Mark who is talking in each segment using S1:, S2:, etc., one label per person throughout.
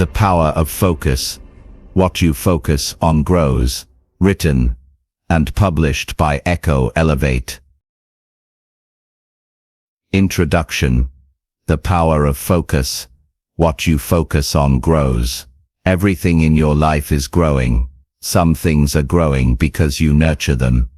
S1: The Power of Focus. What you focus on grows. Written and published by Echo Elevate. Introduction. The power of focus. What you focus on grows. Everything in your life is growing. Some things are growing because you nurture them.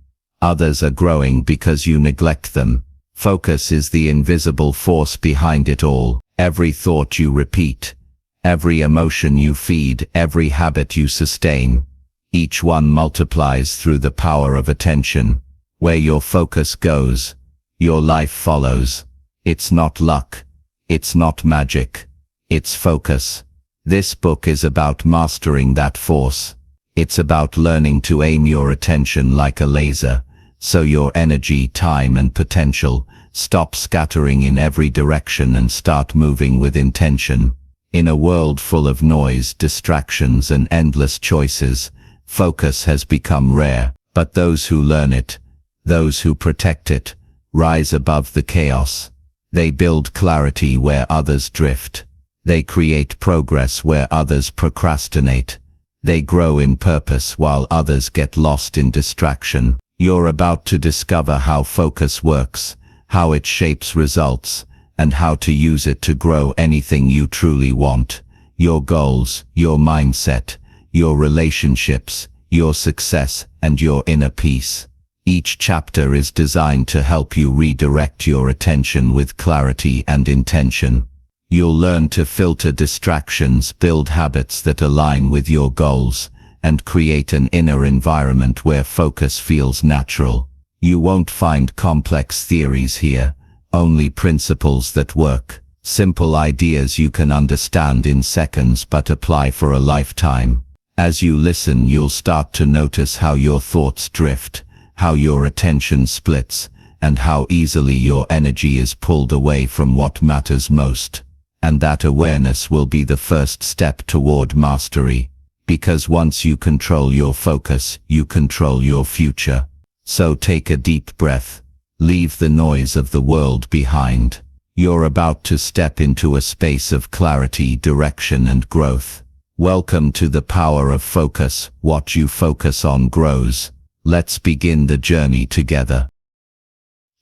S1: Others are growing because you neglect them. Focus is the invisible force behind it all. Every thought you repeat, every emotion you feed, every habit you sustain, each one multiplies through the power of attention. Where your focus goes, your life follows. It's not luck. It's not magic. It's focus. This book is about mastering that force. It's about learning to aim your attention like a laser, so your energy, time and potential stop scattering in every direction and start moving with intention. In a world full of noise, distractions and endless choices, focus has become rare, but those who learn it, those who protect it, rise above the chaos. They build clarity where others drift. They create progress where others procrastinate. They grow in purpose while others get lost in distraction. You're about to discover how focus works, how it shapes results, and how to use it to grow anything you truly want. Your goals, your mindset, your relationships, your success, and your inner peace. Each chapter is designed to help you redirect your attention with clarity and intention. You'll learn to filter distractions, build habits that align with your goals, and create an inner environment where focus feels natural. You won't find complex theories here, only principles that work. Simple ideas you can understand in seconds but apply for a lifetime. As you listen, you'll start to notice how your thoughts drift, how your attention splits, and how easily your energy is pulled away from what matters most. And that awareness will be the first step toward mastery. Because once you control your focus, you control your future. So take a deep breath. Leave the noise of the world behind. You're about to step into a space of clarity, direction, and growth. Welcome to the power of focus. What you focus on grows. Let's begin the journey together.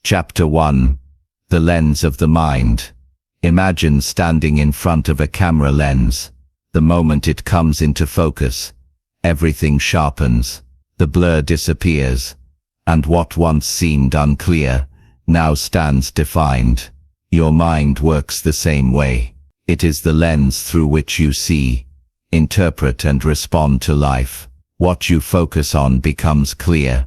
S1: Chapter 1. The Lens of the Mind. Imagine standing in front of a camera lens. The moment it comes into focus, everything sharpens. The blur disappears, and what once seemed unclear now stands defined. Your mind works the same way. It is the lens through which you see, interpret and respond to life. What you focus on becomes clear,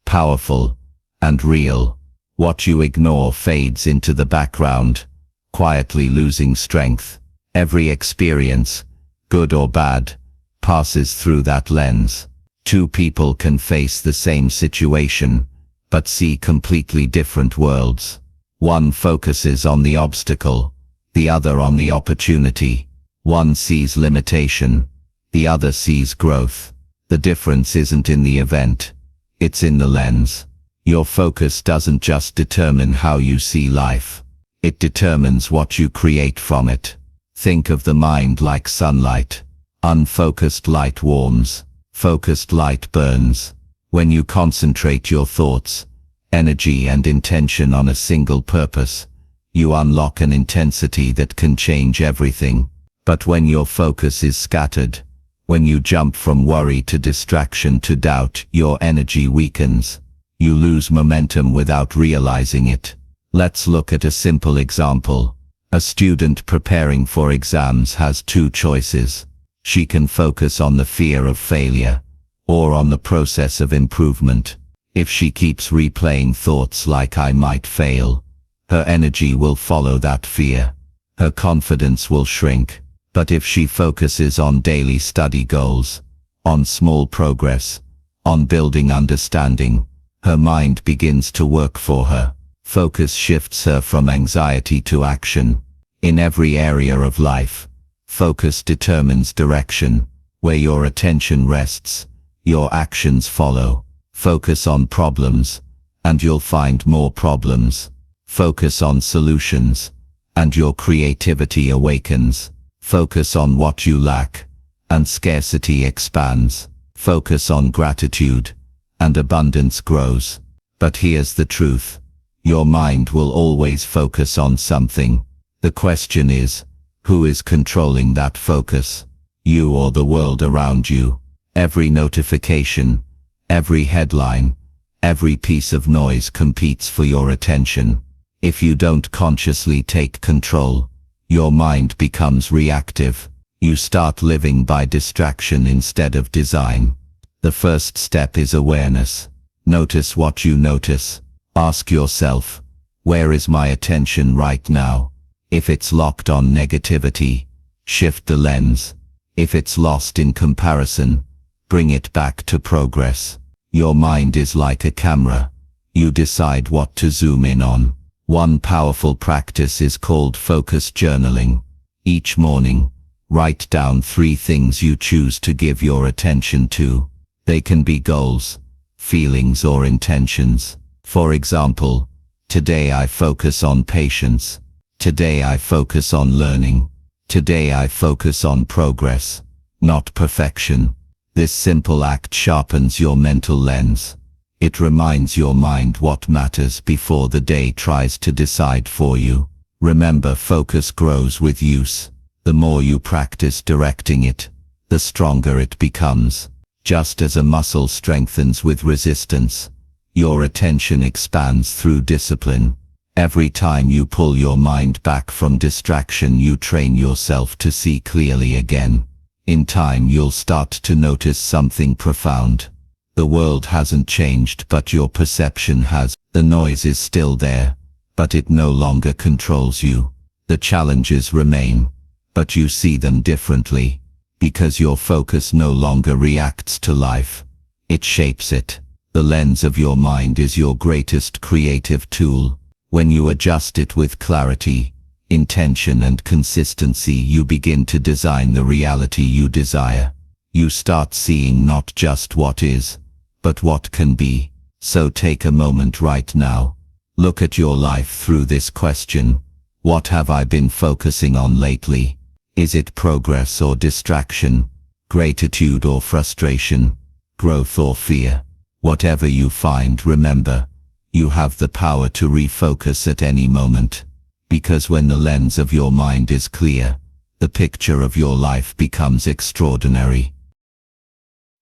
S1: powerful, and real. What you ignore fades into the background, quietly losing strength. Every experience, good or bad, passes through that lens. Two people can face the same situation, but see completely different worlds. One focuses on the obstacle, the other on the opportunity. One sees limitation, the other sees growth. The difference isn't in the event, it's in the lens. Your focus doesn't just determine how you see life, it determines what you create from it. Think of the mind like sunlight. Unfocused light warms, focused light burns. When you concentrate your thoughts, energy and intention on a single purpose, you unlock an intensity that can change everything. But when your focus is scattered, when you jump from worry to distraction to doubt, your energy weakens. You lose momentum without realizing it. Let's look at a simple example. A student preparing for exams has two choices. She can focus on the fear of failure, or on the process of improvement. If she keeps replaying thoughts like "I might fail," her energy will follow that fear. Her confidence will shrink. But if she focuses on daily study goals, on small progress, on building understanding, her mind begins to work for her. Focus shifts her from anxiety to action. In every area of life, focus determines direction. Where your attention rests, your actions follow. Focus on problems, and you'll find more problems. Focus on solutions, and your creativity awakens. Focus on what you lack, and scarcity expands. Focus on gratitude, and abundance grows. But here's the truth. Your mind will always focus on something. The question is, who is controlling that focus? You or the world around you? Every notification, every headline, every piece of noise competes for your attention. If you don't consciously take control, your mind becomes reactive. You start living by distraction instead of design. The first step is awareness. Notice what you notice. Ask yourself, where is my attention right now? If it's locked on negativity, shift the lens. If it's lost in comparison, bring it back to progress. Your mind is like a camera. You decide what to zoom in on. One powerful practice is called focus journaling. Each morning, write down 3 things you choose to give your attention to. They can be goals, feelings or intentions. For example, today I focus on patience. Today I focus on learning. Today I focus on progress, not perfection. This simple act sharpens your mental lens. It reminds your mind what matters before the day tries to decide for you. Remember, focus grows with use. The more you practice directing it, the stronger it becomes. Just as a muscle strengthens with resistance, your attention expands through discipline. Every time you pull your mind back from distraction, you train yourself to see clearly again. In time, you'll start to notice something profound. The world hasn't changed, but your perception has. The noise is still there, but it no longer controls you. The challenges remain, but you see them differently, because your focus no longer reacts to life. It shapes it. The lens of your mind is your greatest creative tool. When you adjust it with clarity, intention and consistency, you begin to design the reality you desire. You start seeing not just what is, but what can be. So take a moment right now. Look at your life through this question. What have I been focusing on lately? Is it progress or distraction? Gratitude or frustration? Growth or fear? Whatever you find, remember, you have the power to refocus at any moment. Because when the lens of your mind is clear, the picture of your life becomes extraordinary.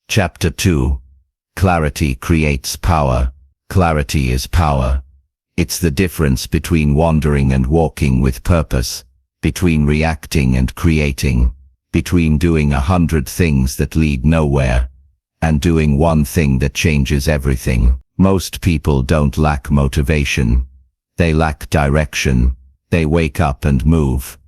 S1: Chapter 2. Clarity creates power. Clarity is power. It's the difference between wandering and walking with purpose, between reacting and creating, between doing 100 things that lead nowhere, and doing one thing that changes everything. Most people don't lack motivation. They lack direction. They wake up and move,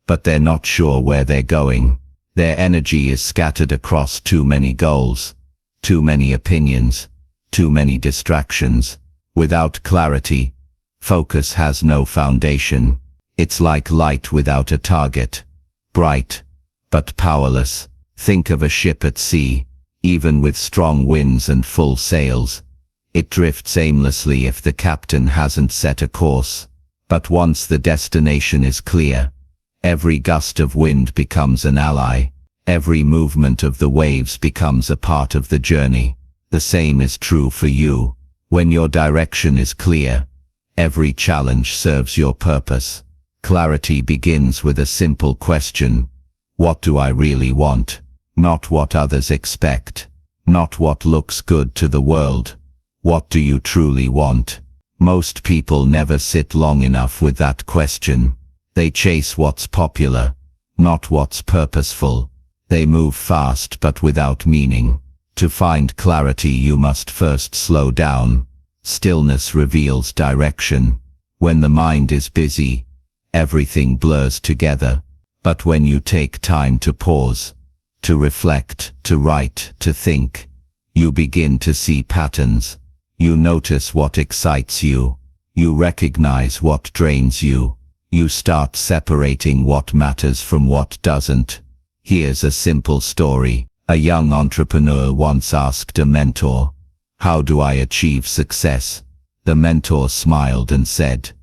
S1: but they're not sure where they're going. Their energy is scattered across too many goals, too many opinions, too many distractions. Without clarity, focus has no foundation. It's like light without a target, bright, but powerless. Think of a ship at sea. Even with strong winds and full sails, it drifts aimlessly if the captain hasn't set a course. But once the destination is clear, every gust of wind becomes an ally. Every movement of the waves becomes a part of the journey. The same is true for you. When your direction is clear, every challenge serves your purpose. Clarity begins with a simple question. What do I really want? Not what others expect. Not what looks good to the world. What do you truly want? Most people never sit long enough with that question. They chase what's popular, not what's purposeful. They move fast but without meaning. To find clarity, you must first slow down. Stillness reveals direction. When the mind is busy, everything blurs together. But when you take time to pause, to reflect, to write, to think, you begin to see patterns. You notice what excites you. You recognize what drains you. You start separating what matters from what doesn't. Here's a simple story. A young entrepreneur once asked a mentor, "How do I achieve success?" The mentor smiled and said,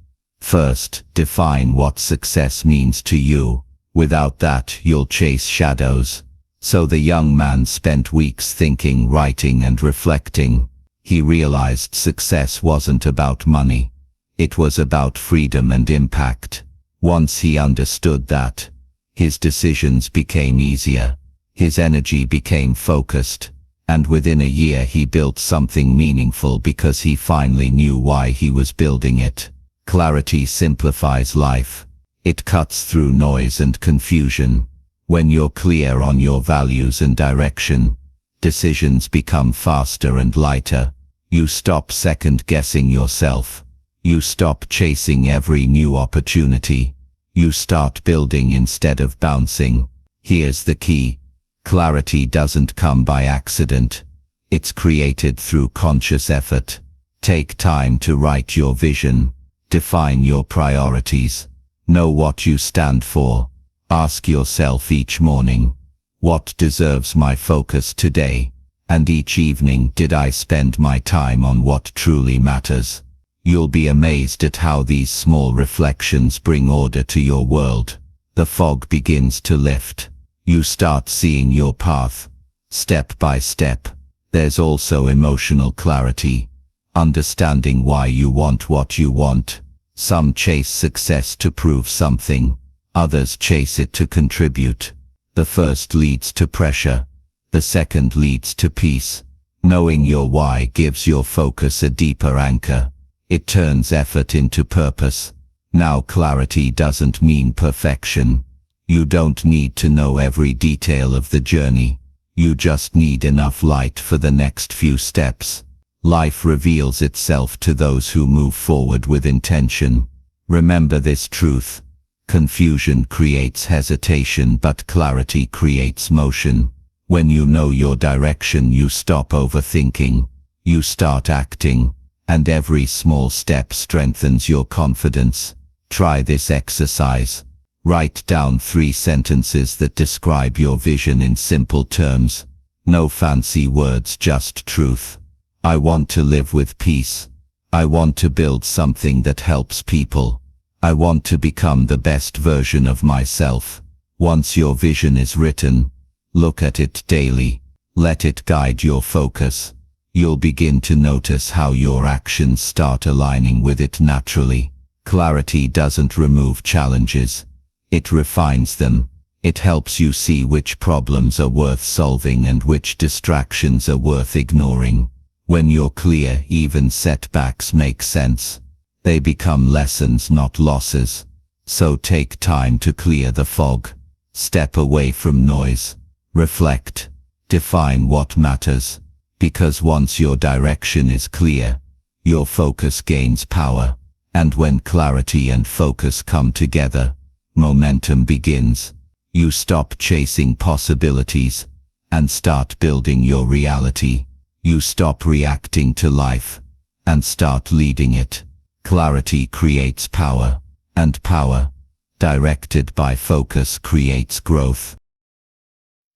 S1: "First, define what success means to you. Without that, you'll chase shadows. So the young man spent weeks thinking, writing, and reflecting. He realized success wasn't about money. It was about freedom and impact. Once he understood that, his decisions became easier. His energy became focused. And within a year he built something meaningful because he finally knew why he was building it. Clarity simplifies life. It cuts through noise and confusion. When you're clear on your values and direction, decisions become faster and lighter. You stop second-guessing yourself. You stop chasing every new opportunity. You start building instead of bouncing. Here's the key. Clarity doesn't come by accident. It's created through conscious effort. Take time to write your vision. Define your priorities. Know what you stand for. Ask yourself each morning, what deserves my focus today? And each evening, did I spend my time on what truly matters? You'll be amazed at how these small reflections bring order to your world. The fog begins to lift. You start seeing your path, step by step. There's also emotional clarity, understanding why you want what you want. Some chase success to prove something. Others chase it to contribute. The first leads to pressure. The second leads to peace. Knowing your why gives your focus a deeper anchor. It turns effort into purpose. Now, clarity doesn't mean perfection. You don't need to know every detail of the journey. You just need enough light for the next few steps. Life reveals itself to those who move forward with intention. Remember this truth. Confusion creates hesitation, but clarity creates motion. When you know your direction, you stop overthinking. You start acting, and every small step strengthens your confidence. Try this exercise. Write down 3 sentences that describe your vision in simple terms. No fancy words, just truth. I want to live with peace. I want to build something that helps people. I want to become the best version of myself. Once your vision is written, look at it daily. Let it guide your focus. You'll begin to notice how your actions start aligning with it naturally. Clarity doesn't remove challenges. It refines them. It helps you see which problems are worth solving and which distractions are worth ignoring. When you're clear, even setbacks make sense. They become lessons, not losses. So take time to clear the fog. Step away from noise. Reflect. Define what matters. Because once your direction is clear, your focus gains power. And when clarity and focus come together, momentum begins. You stop chasing possibilities and start building your reality. You stop reacting to life and start leading it. Clarity creates power, and power, directed by focus, creates growth.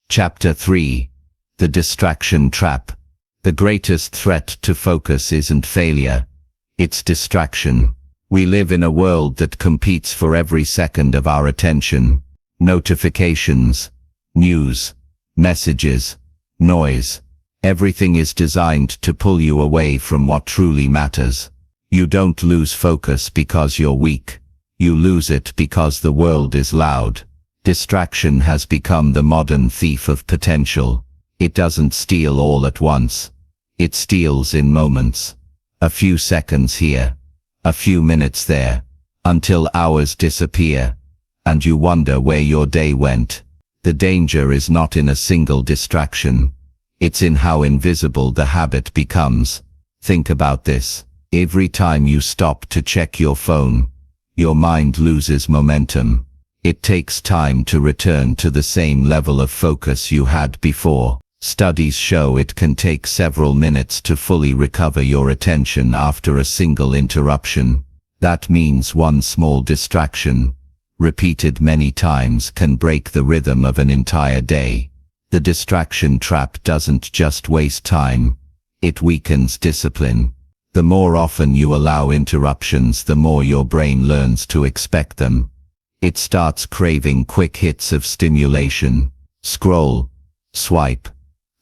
S1: Chapter 3. The Distraction Trap. The greatest threat to focus isn't failure, it's distraction. We live in a world that competes for every second of our attention. Notifications, news, messages, noise. Everything is designed to pull you away from what truly matters. You don't lose focus because you're weak. You lose it because the world is loud. Distraction has become the modern thief of potential. It doesn't steal all at once. It steals in moments. A few seconds here, a few minutes there, until hours disappear, and you wonder where your day went. The danger is not in a single distraction. It's in how invisible the habit becomes. Think about this. Every time you stop to check your phone, your mind loses momentum. It takes time to return to the same level of focus you had before. Studies show it can take several minutes to fully recover your attention after a single interruption. That means one small distraction, repeated many times, can break the rhythm of an entire day. The distraction trap doesn't just waste time, it weakens discipline. The more often you allow interruptions, the more your brain learns to expect them. It starts craving quick hits of stimulation. Scroll, swipe,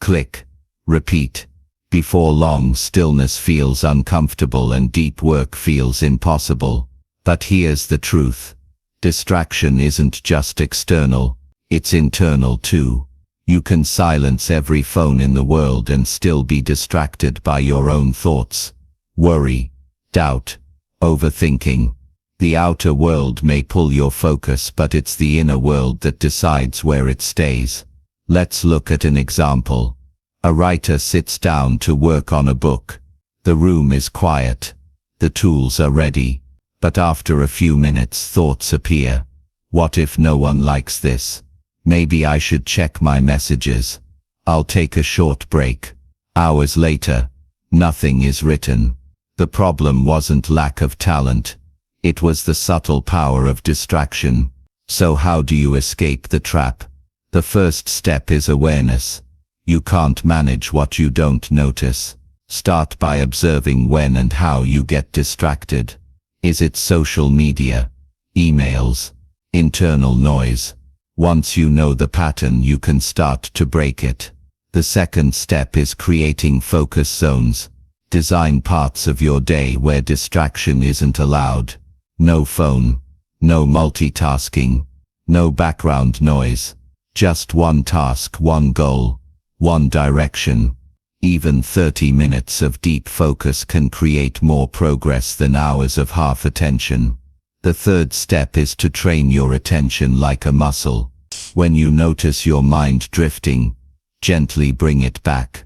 S1: click, repeat. Before long, stillness feels uncomfortable and deep work feels impossible. But here's the truth. Distraction isn't just external, it's internal too. You can silence every phone in the world and still be distracted by your own thoughts. Worry, doubt, overthinking. The outer world may pull your focus, but it's the inner world that decides where it stays. Let's look at an example. A writer sits down to work on a book. The room is quiet. The tools are ready. But after a few minutes, thoughts appear. What if no one likes this? Maybe I should check my messages. I'll take a short break. Hours later, nothing is written. The problem wasn't lack of talent. It was the subtle power of distraction. So how do you escape the trap? The first step is awareness. You can't manage what you don't notice. Start by observing when and how you get distracted. Is it social media, emails, internal noise? Once you know the pattern, you can start to break it. The second step is creating focus zones. Design parts of your day where distraction isn't allowed. No phone, no multitasking, no background noise. Just one task, one goal, one direction. Even 30 minutes of deep focus can create more progress than hours of half attention. The third step is to train your attention like a muscle. When you notice your mind drifting, gently bring it back.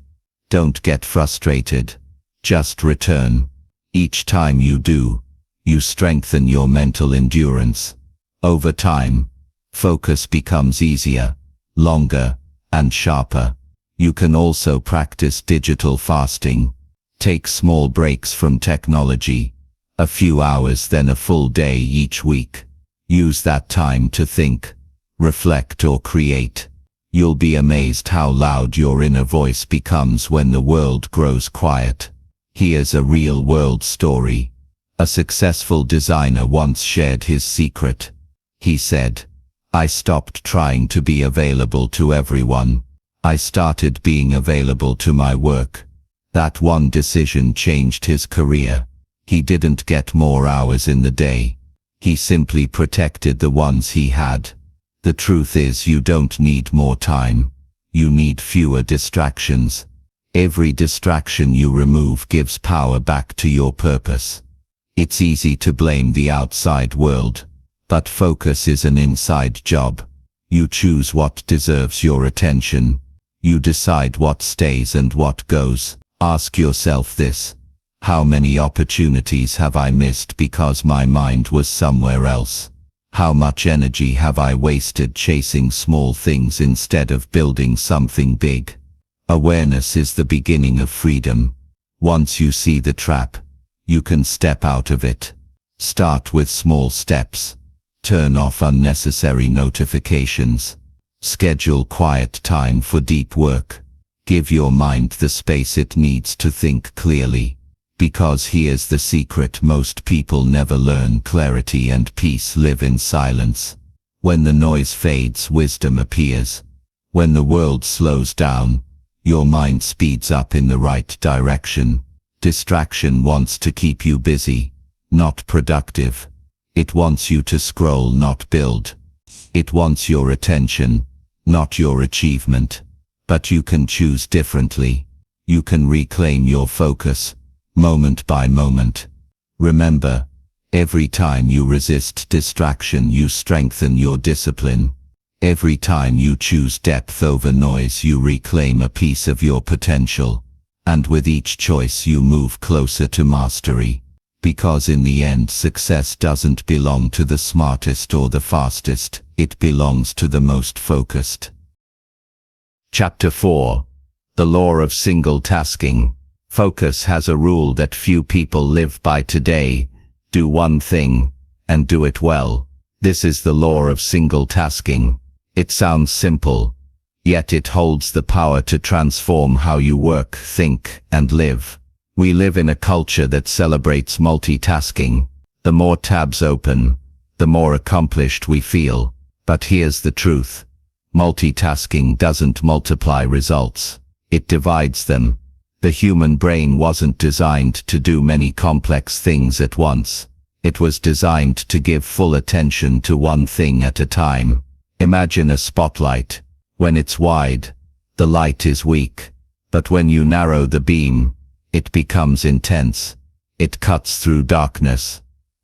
S1: Don't get frustrated. Just return. Each time you do, you strengthen your mental endurance. Over time, focus becomes easier, longer, and sharper. You can also practice digital fasting. Take small breaks from technology. A few hours, then a full day each week. Use that time to think, reflect, or create. You'll be amazed how loud your inner voice becomes when the world grows quiet. Here's a real-world story. A successful designer once shared his secret. He said, "I stopped trying to be available to everyone. I started being available to my work." That one decision changed his career. He didn't get more hours in the day. He simply protected the ones he had. The truth is, you don't need more time. You need fewer distractions. Every distraction you remove gives power back to your purpose. It's easy to blame the outside world, but focus is an inside job. You choose what deserves your attention. You decide what stays and what goes. Ask yourself this: how many opportunities have I missed because my mind was somewhere else? How much energy have I wasted chasing small things instead of building something big? Awareness is the beginning of freedom. Once you see the trap, you can step out of it. Start with small steps. Turn off unnecessary notifications. Schedule quiet time for deep work. Give your mind the space it needs to think clearly. Because here's the secret: most people never learn. Clarity and peace live in silence. When the noise fades, wisdom appears. When the world slows down, your mind speeds up in the right direction. Distraction wants to keep you busy, not productive. It wants you to scroll, not build. It wants your attention, not your achievement. But you can choose differently. You can reclaim your focus, moment by moment. Remember, every time you resist distraction, you strengthen your discipline. Every time you choose depth over noise, you reclaim a piece of your potential. And with each choice, you move closer to mastery. Because in the end, success doesn't belong to the smartest or the fastest, it belongs to the most focused. Chapter 4. The Law of Single Tasking. Focus has a rule that few people live by today: do one thing, and do it well. This is the law of single tasking. It sounds simple, yet it holds the power to transform how you work, think, and live. We live in a culture that celebrates multitasking. The more tabs open, the more accomplished we feel. But here's the truth. Multitasking doesn't multiply results. It divides them. The human brain wasn't designed to do many complex things at once. It was designed to give full attention to one thing at a time. Imagine a spotlight. When it's wide, the light is weak. But when you narrow the beam, it becomes intense. It cuts through darkness.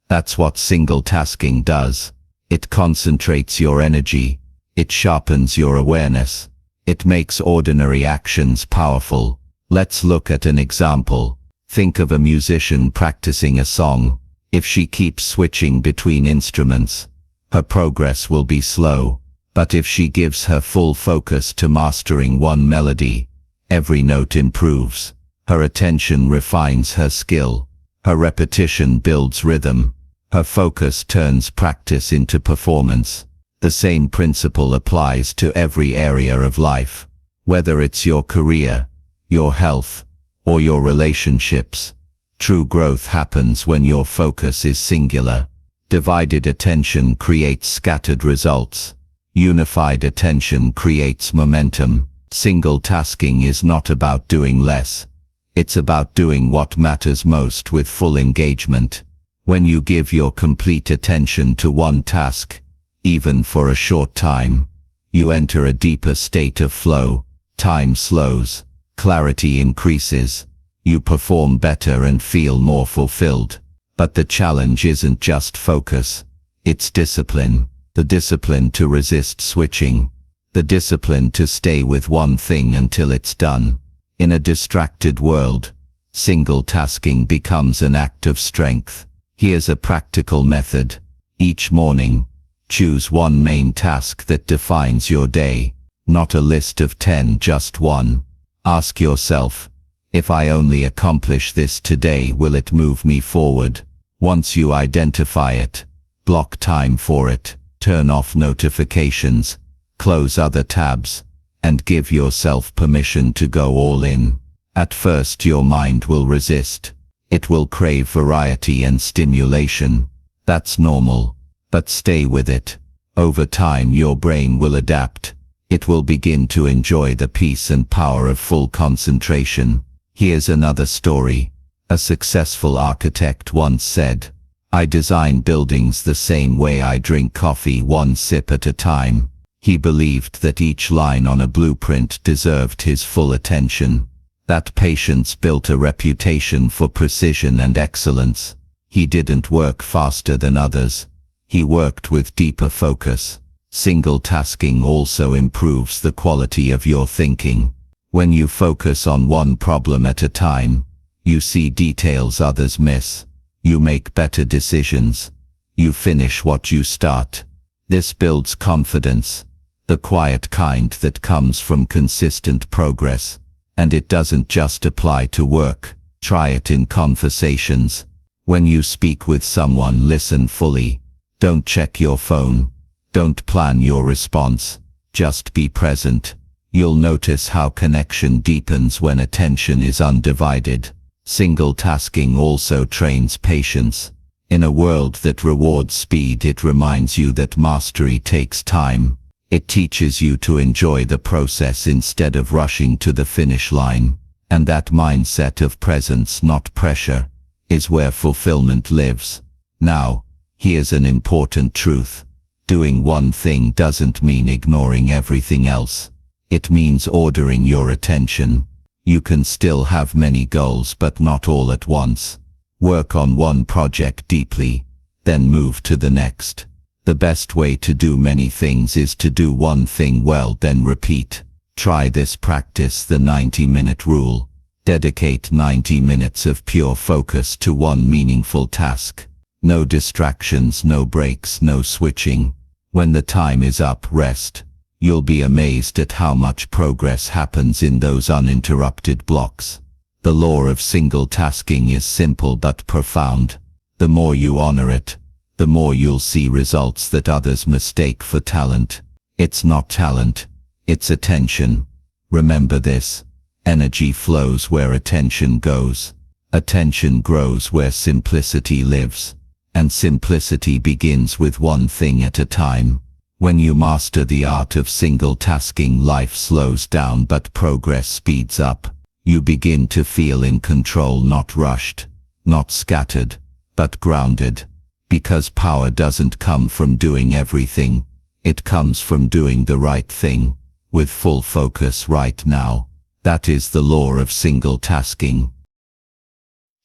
S1: That's what single tasking does. It concentrates your energy. It sharpens your awareness. It makes ordinary actions powerful. Let's look at an example. Think of a musician practicing a song. If she keeps switching between instruments, her progress will be slow. But if she gives her full focus to mastering one melody, every note improves. Her attention refines her skill. Her repetition builds rhythm. Her focus turns practice into performance. The same principle applies to every area of life. Whether it's your career, your health, or your relationships, true growth happens when your focus is singular. Divided attention creates scattered results. Unified attention creates momentum. Single tasking is not about doing less. It's about doing what matters most with full engagement. When you give your complete attention to one task, even for a short time, you enter a deeper state of flow. Time slows, clarity increases, you perform better and feel more fulfilled. But the challenge isn't just focus, it's discipline. The discipline to resist switching. The discipline to stay with one thing until it's done. In a distracted world, single tasking becomes an act of strength. Here's a practical method. Each morning, choose one main task that defines your day. Not a list of 10, just one. Ask yourself, if I only accomplish this today, will it move me forward? Once you identify it, block time for it. Turn off notifications, close other tabs, and give yourself permission to go all in. At first your mind will resist. It will crave variety and stimulation. That's normal. But stay with it. Over time your brain will adapt. It will begin to enjoy the peace and power of full concentration. Here's another story. A successful architect once said, "I design buildings the same way I drink coffee, one sip at a time." He believed that each line on a blueprint deserved his full attention. That patience built a reputation for precision and excellence. He didn't work faster than others. He worked with deeper focus. Single tasking also improves the quality of your thinking. When you focus on one problem at a time, you see details others miss. You make better decisions. You finish what you start. This builds confidence, the quiet kind that comes from consistent progress. And it doesn't just apply to work. Try it in conversations. When you speak with someone, listen fully. Don't check your phone. Don't plan your response. Just be present. You'll notice how connection deepens when attention is undivided. Single tasking also trains patience. In a world that rewards speed, it reminds you that mastery takes time. It teaches you to enjoy the process instead of rushing to the finish line. And that mindset of presence, not pressure, is where fulfillment lives. Now, here's an important truth. Doing one thing doesn't mean ignoring everything else. It means ordering your attention. You can still have many goals, but not all at once. Work on one project deeply, then move to the next. The best way to do many things is to do one thing well, then repeat. Try this practice, the 90-minute rule. Dedicate 90 minutes of pure focus to one meaningful task. No distractions, no breaks, no switching. When the time is up, rest. You'll be amazed at how much progress happens in those uninterrupted blocks. The law of single tasking is simple but profound. The more you honor it, the more you'll see results that others mistake for talent. It's not talent, it's attention. Remember this. Energy flows where attention goes. Attention grows where simplicity lives. and simplicity begins with one thing at a time. When you master the art of single tasking, life slows down but progress speeds up. You begin to feel in control, not rushed, not scattered, but grounded. Because power doesn't come from doing everything, it comes from doing the right thing, with full focus right now. That is the law of single tasking.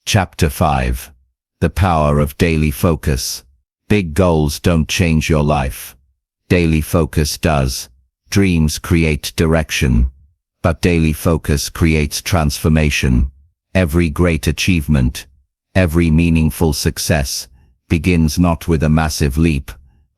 S1: Chapter 5. The Power of Daily Focus. Big goals don't change your life. Daily focus does. Dreams create direction, but daily focus creates transformation. Every great achievement, every meaningful success, begins not with a massive leap,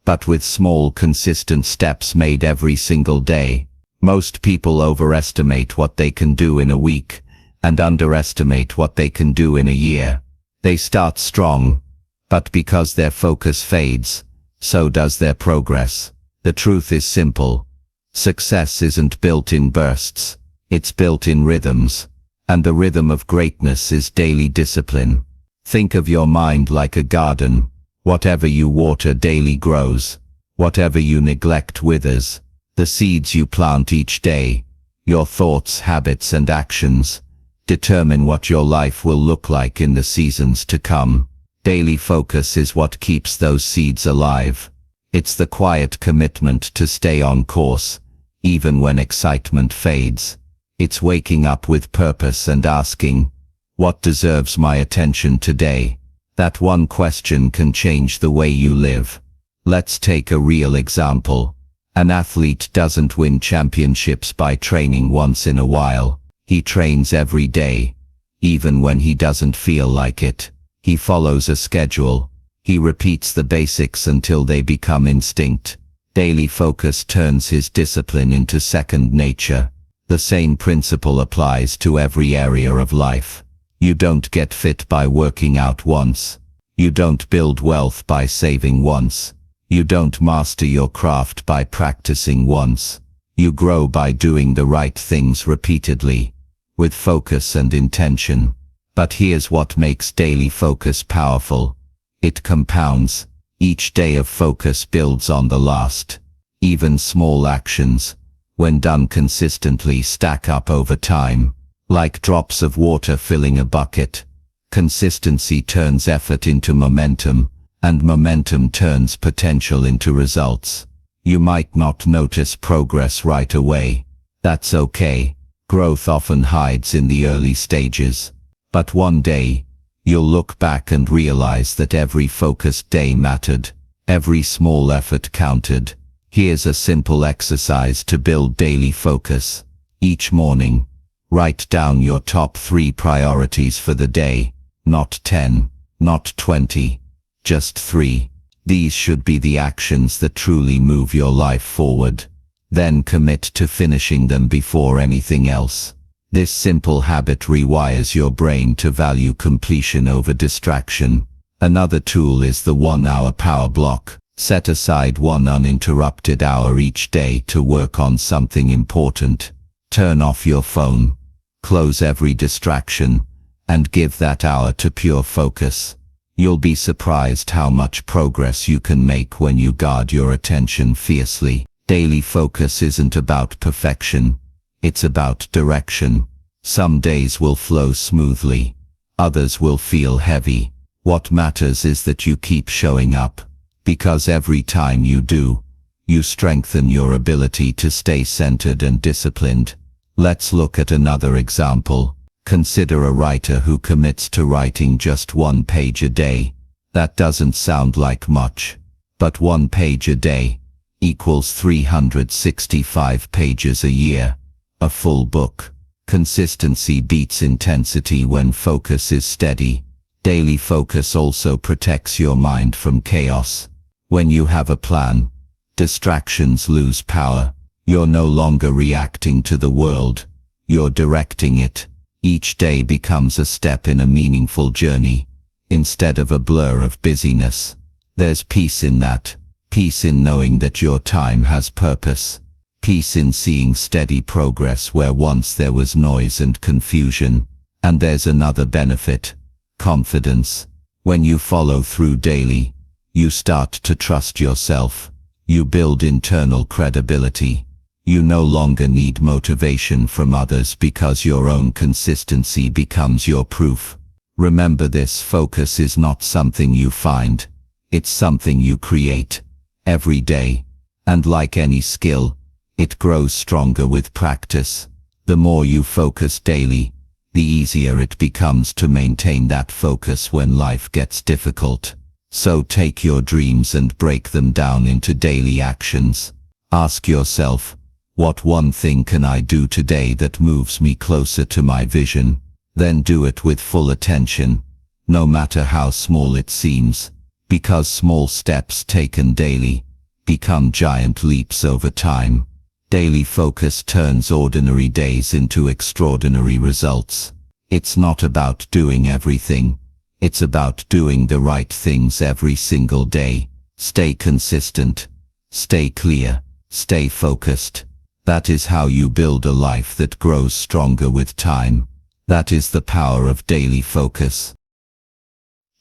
S1: but with small, consistent steps made every single day. Most people overestimate what they can do in a week, and underestimate what they can do in a year. They start strong, but because their focus fades, so does their progress. The truth is simple. Success isn't built in bursts, it's built in rhythms, and the rhythm of greatness is daily discipline. Think of your mind like a garden. Whatever you water daily grows. Whatever you neglect withers. The seeds you plant each day, your thoughts, habits, and actions, determine what your life will look like in the seasons to come. Daily focus is what keeps those seeds alive. It's the quiet commitment to stay on course, even when excitement fades. It's waking up with purpose and asking, what deserves my attention today? That one question can change the way you live. Let's take a real example. An athlete doesn't win championships by training once in a while. He trains every day, even when he doesn't feel like it. He follows a schedule. He repeats the basics until they become instinct. Daily focus turns his discipline into second nature. The same principle applies to every area of life. You don't get fit by working out once. You don't build wealth by saving once. You don't master your craft by practicing once. You grow by doing the right things repeatedly, with focus and intention. But here's what makes daily focus powerful. It compounds. Each day of focus builds on the last. Even small actions, when done consistently, stack up over time. Like drops of water filling a bucket. Consistency turns effort into momentum, and momentum turns potential into results. You might not notice progress right away. That's okay. Growth often hides in the early stages. But one day, you'll look back and realize that every focused day mattered. Every small effort counted. Here's a simple exercise to build daily focus. Each morning, write down your top 3 priorities for the day. Not 10, not 20, just 3. These should be the actions that truly move your life forward. Then commit to finishing them before anything else. This simple habit rewires your brain to value completion over distraction. Another tool is the 1-hour power block. Set aside 1 uninterrupted hour each day to work on something important. Turn off your phone. Close every distraction, and give that hour to pure focus. You'll be surprised how much progress you can make when you guard your attention fiercely. Daily focus isn't about perfection. It's about direction. Some days will flow smoothly. Others will feel heavy. What matters is that you keep showing up. Because every time you do, you strengthen your ability to stay centered and disciplined. Let's look at another example. Consider a writer who commits to writing just 1 page a day. That doesn't sound like much, but 1 page a day equals 365 pages a year. A full book. Consistency beats intensity when focus is steady. Daily focus also protects your mind from chaos. When you have a plan, distractions lose power. You're no longer reacting to the world. You're directing it. Each day becomes a step in a meaningful journey, instead of a blur of busyness. There's peace in that. Peace in knowing that your time has purpose. Peace in seeing steady progress where once there was noise and confusion. And there's another benefit. Confidence. When you follow through daily, you start to trust yourself. You build internal credibility. You no longer need motivation from others because your own consistency becomes your proof. Remember this: focus is not something you find. It's something you create every day. And like any skill, it grows stronger with practice. The more you focus daily, the easier it becomes to maintain that focus when life gets difficult. So take your dreams and break them down into daily actions. Ask yourself, what one thing can I do today that moves me closer to my vision? Then do it with full attention, no matter how small it seems, because small steps taken daily become giant leaps over time. Daily focus turns ordinary days into extraordinary results. It's not about doing everything. It's about doing the right things every single day. Stay consistent. Stay clear. Stay focused. That is how you build a life that grows stronger with time. That is the power of daily focus.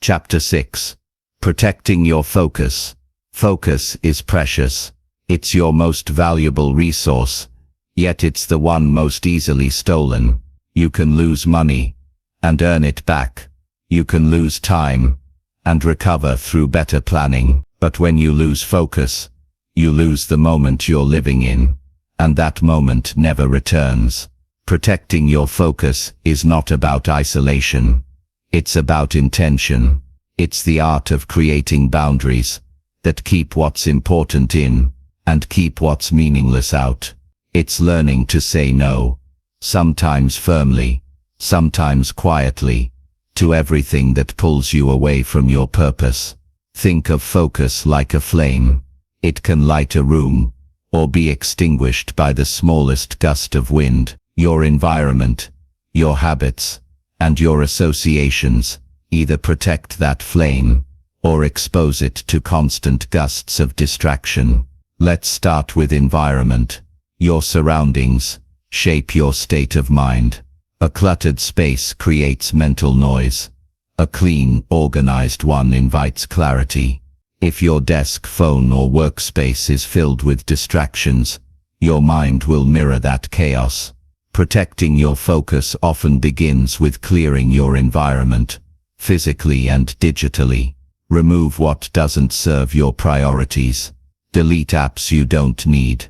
S1: Chapter 6. Protecting your focus. Focus is precious. It's your most valuable resource, yet it's the one most easily stolen. You can lose money and earn it back. You can lose time and recover through better planning. But when you lose focus, you lose the moment you're living in, and that moment never returns. Protecting your focus is not about isolation. It's about intention. It's the art of creating boundaries that keep what's important in and keep what's meaningless out. It's learning to say no, sometimes firmly, sometimes quietly, to everything that pulls you away from your purpose. Think of focus like a flame. It can light a room or be extinguished by the smallest gust of wind. Your environment, your habits, and your associations either protect that flame or expose it to constant gusts of distraction. Let's start with environment. Your surroundings shape your state of mind. A cluttered space creates mental noise. A clean, organized one invites clarity. If your desk, phone, or workspace is filled with distractions, your mind will mirror that chaos. Protecting your focus often begins with clearing your environment, physically and digitally. Remove what doesn't serve your priorities. Delete apps you don't need.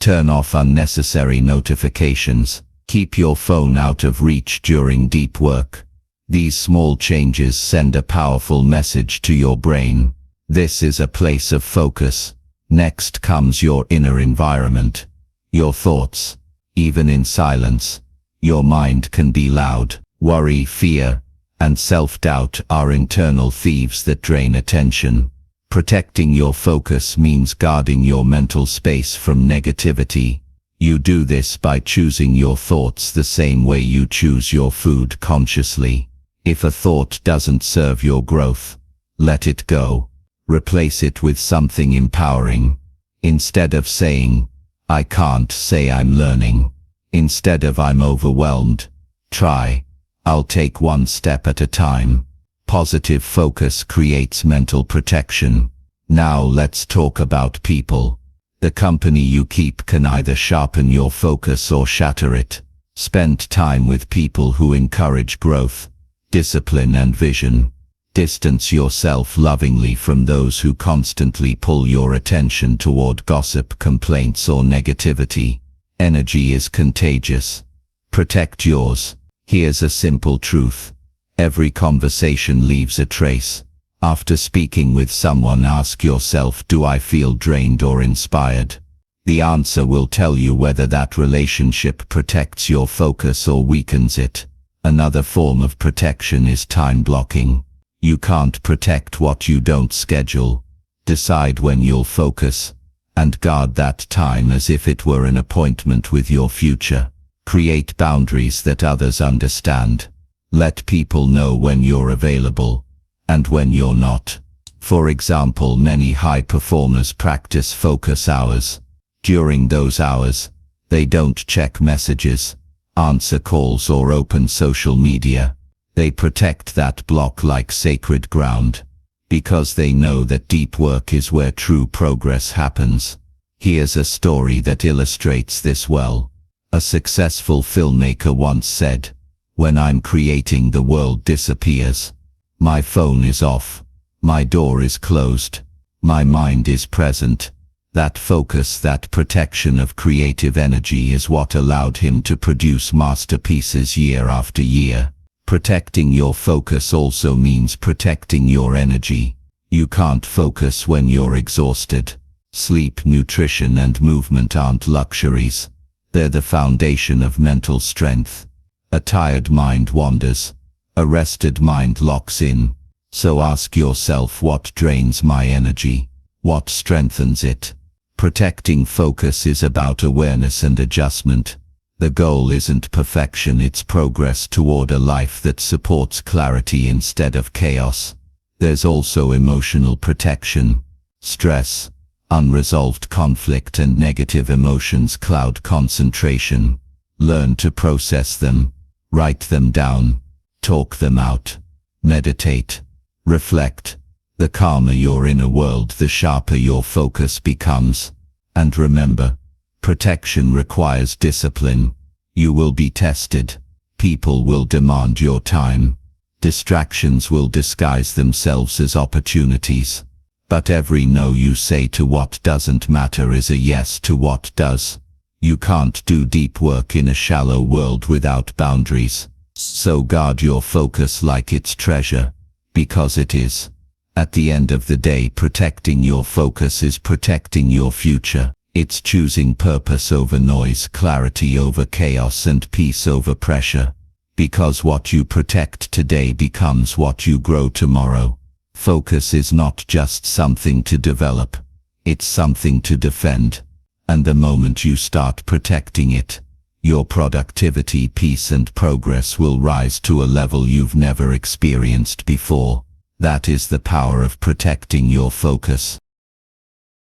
S1: Turn off unnecessary notifications. Keep your phone out of reach during deep work. These small changes send a powerful message to your brain. This is a place of focus. Next comes your inner environment. Your thoughts. Even in silence, your mind can be loud. Worry, fear, and self-doubt are internal thieves that drain attention. Protecting your focus means guarding your mental space from negativity. You do this by choosing your thoughts the same way you choose your food consciously. If a thought doesn't serve your growth, let it go. Replace it with something empowering. Instead of saying, "I can't," say, "I'm learning." Instead of "I'm overwhelmed," try, "I'll take one step at a time." Positive focus creates mental protection. Now let's talk about people. The company you keep can either sharpen your focus or shatter it. Spend time with people who encourage growth, discipline, and vision. Distance yourself lovingly from those who constantly pull your attention toward gossip, complaints, or negativity. Energy is contagious. Protect yours. Here's a simple truth. Every conversation leaves a trace. After speaking with someone, ask yourself, do I feel drained or inspired? The answer will tell you whether that relationship protects your focus or weakens it. Another form of protection is time blocking. You can't protect what you don't schedule. Decide when you'll focus, and guard that time as if it were an appointment with your future. Create boundaries that others understand. Let people know when you're available, and when you're not. For example, many high performers practice focus hours. During those hours, they don't check messages, answer calls, or open social media. They protect that block like sacred ground, because they know that deep work is where true progress happens. Here's a story that illustrates this well. A successful filmmaker once said, "When I'm creating, the world disappears. My phone is off. My door is closed. My mind is present." That focus, that protection of creative energy is what allowed him to produce masterpieces year after year. Protecting your focus also means protecting your energy. You can't focus when you're exhausted. Sleep, nutrition, and movement aren't luxuries. They're the foundation of mental strength. A tired mind wanders. A rested mind locks in. So ask yourself, what drains my energy? What strengthens it? Protecting focus is about awareness and adjustment. The goal isn't perfection, it's progress toward a life that supports clarity instead of chaos. There's also emotional protection. Stress, unresolved conflict, and negative emotions cloud concentration. Learn to process them. Write them down. Talk them out. Meditate. Reflect. The calmer your inner world, the sharper your focus becomes. And remember, protection requires discipline. You will be tested. People will demand your time. Distractions will disguise themselves as opportunities. But every no you say to what doesn't matter is a yes to what does. You can't do deep work in a shallow world without boundaries. So guard your focus like it's treasure, because it is. At the end of the day, protecting your focus is protecting your future. It's choosing purpose over noise, clarity over chaos, and peace over pressure. Because what you protect today becomes what you grow tomorrow. Focus is not just something to develop. It's something to defend. And the moment you start protecting it, your productivity, peace, and progress will rise to a level you've never experienced before. That is the power of protecting your focus.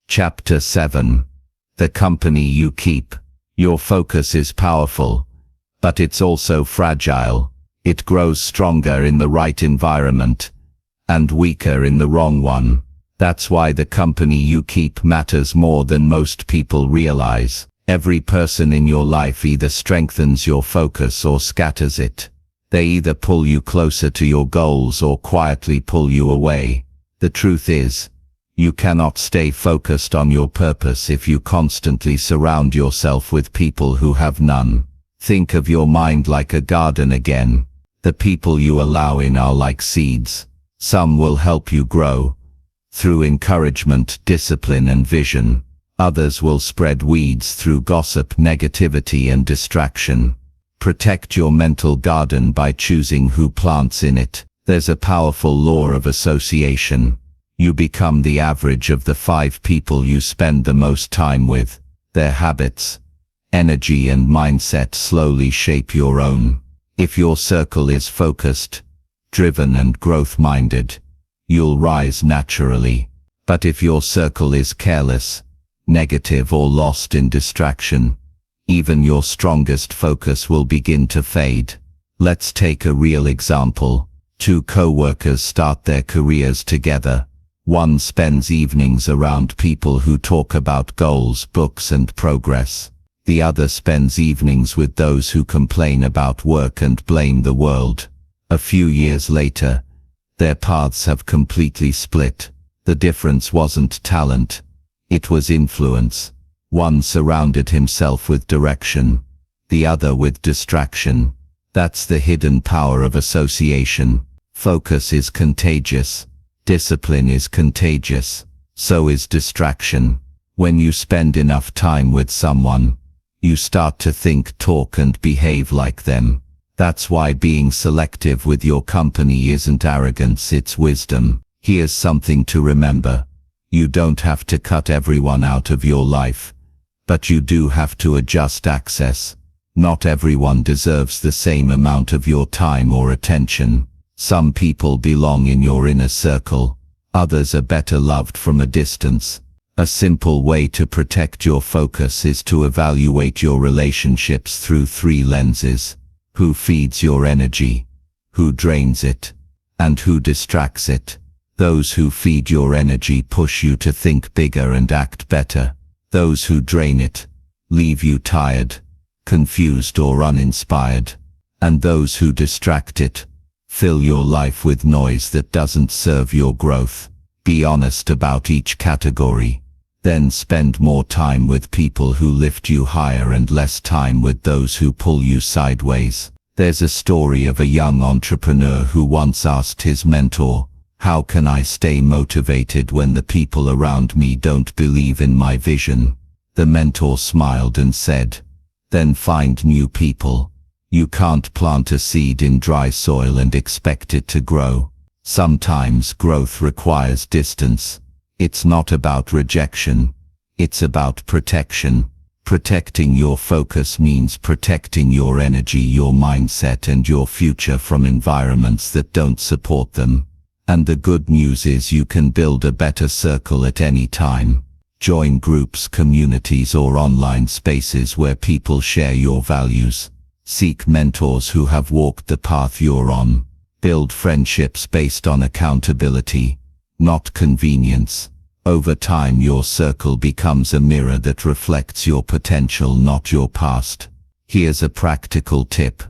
S1: Chapter 7. The company you keep. Your focus is powerful, but it's also fragile. It grows stronger in the right environment, and weaker in the wrong one. That's why the company you keep matters more than most people realize. Every person in your life either strengthens your focus or scatters it. They either pull you closer to your goals or quietly pull you away. The truth is, you cannot stay focused on your purpose if you constantly surround yourself with people who have none. Think of your mind like a garden again. The people you allow in are like seeds. Some will help you grow through encouragement, discipline, and vision. Others will spread weeds through gossip, negativity, and distraction. Protect your mental garden by choosing who plants in it. There's a powerful law of association. You become the average of the 5 people you spend the most time with. Their habits, energy, and mindset slowly shape your own. If your circle is focused, driven, and growth-minded, you'll rise naturally. But if your circle is careless, negative, or lost in distraction, even your strongest focus will begin to fade. Let's take a real example. 2 co-workers start their careers together. One spends evenings around people who talk about goals, books, and progress. The other spends evenings with those who complain about work and blame the world. A few years later, their paths have completely split. The difference wasn't talent, it was influence. One surrounded himself with direction, the other with distraction. That's the hidden power of association. Focus is contagious. Discipline is contagious. So is distraction. When you spend enough time with someone, you start to think, talk, and behave like them. That's why being selective with your company isn't arrogance, it's wisdom. Here's something to remember. You don't have to cut everyone out of your life, but you do have to adjust access. Not everyone deserves the same amount of your time or attention. Some people belong in your inner circle. Others are better loved from a distance. A simple way to protect your focus is to evaluate your relationships through 3 lenses. Who feeds your energy? who drains it, and who distracts it. Those who feed your energy push you to think bigger and act better. Those who drain it leave you tired, confused or uninspired. And those who distract it fill your life with noise that doesn't serve your growth. Be honest about each category. Then spend more time with people who lift you higher and less time with those who pull you sideways. There's a story of a young entrepreneur who once asked his mentor, "How can I stay motivated when the people around me don't believe in my vision?" The mentor smiled and said, "Then find new people. You can't plant a seed in dry soil and expect it to grow. Sometimes growth requires distance. It's not about rejection. It's about protection." Protecting your focus means protecting your energy, your mindset, and your future from environments that don't support them. And the good news is you can build a better circle at any time. Join groups, communities, or online spaces where people share your values. Seek mentors who have walked the path you're on. Build friendships based on accountability, not convenience. Over time, your circle becomes a mirror that reflects your potential, not your past. Here's a practical tip.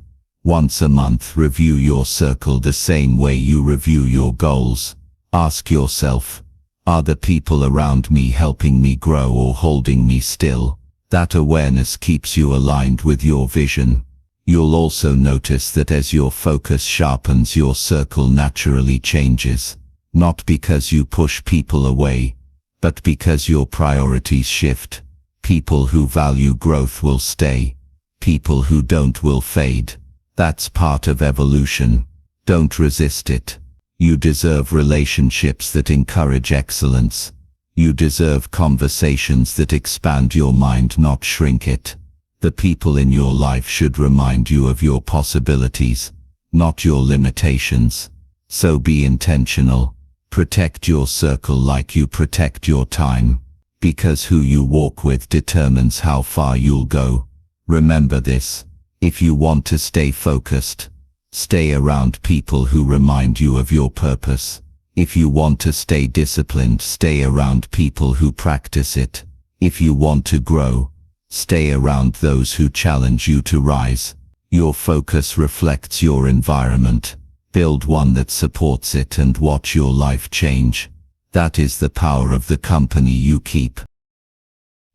S1: Once a month, review your circle the same way you review your goals. Ask yourself, are the people around me helping me grow or holding me still? That awareness keeps you aligned with your vision. You'll also notice that as your focus sharpens, your circle naturally changes. Not because you push people away, but because your priorities shift. People who value growth will stay. People who don't will fade. That's part of evolution. Don't resist it. You deserve relationships that encourage excellence. You deserve conversations that expand your mind, not shrink it. The people in your life should remind you of your possibilities, not your limitations. So be intentional. Protect your circle like you protect your time, because who you walk with determines how far you'll go. Remember this. If you want to stay focused, stay around people who remind you of your purpose. If you want to stay disciplined, stay around people who practice it. If you want to grow, stay around those who challenge you to rise. Your focus reflects your environment. Build one that supports it and watch your life change. That is the power of the company you keep.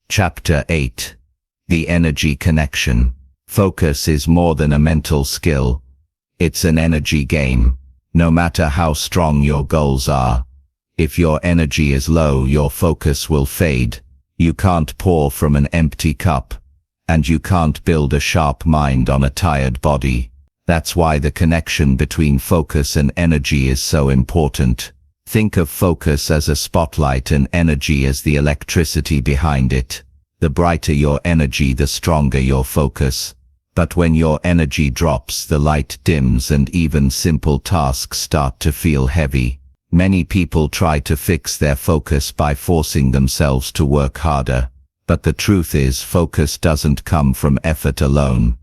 S1: Chapter 8. The Energy Connection. Focus is more than a mental skill. It's an energy game. No matter how strong your goals are, if your energy is low, your focus will fade. You can't pour from an empty cup, and you can't build a sharp mind on a tired body. That's why the connection between focus and energy is so important. Think of focus as a spotlight and energy as the electricity behind it. The brighter your energy, the stronger your focus. But when your energy drops, the light dims and even simple tasks start to feel heavy. Many people try to fix their focus by forcing themselves to work harder. But the truth is, focus doesn't come from effort alone.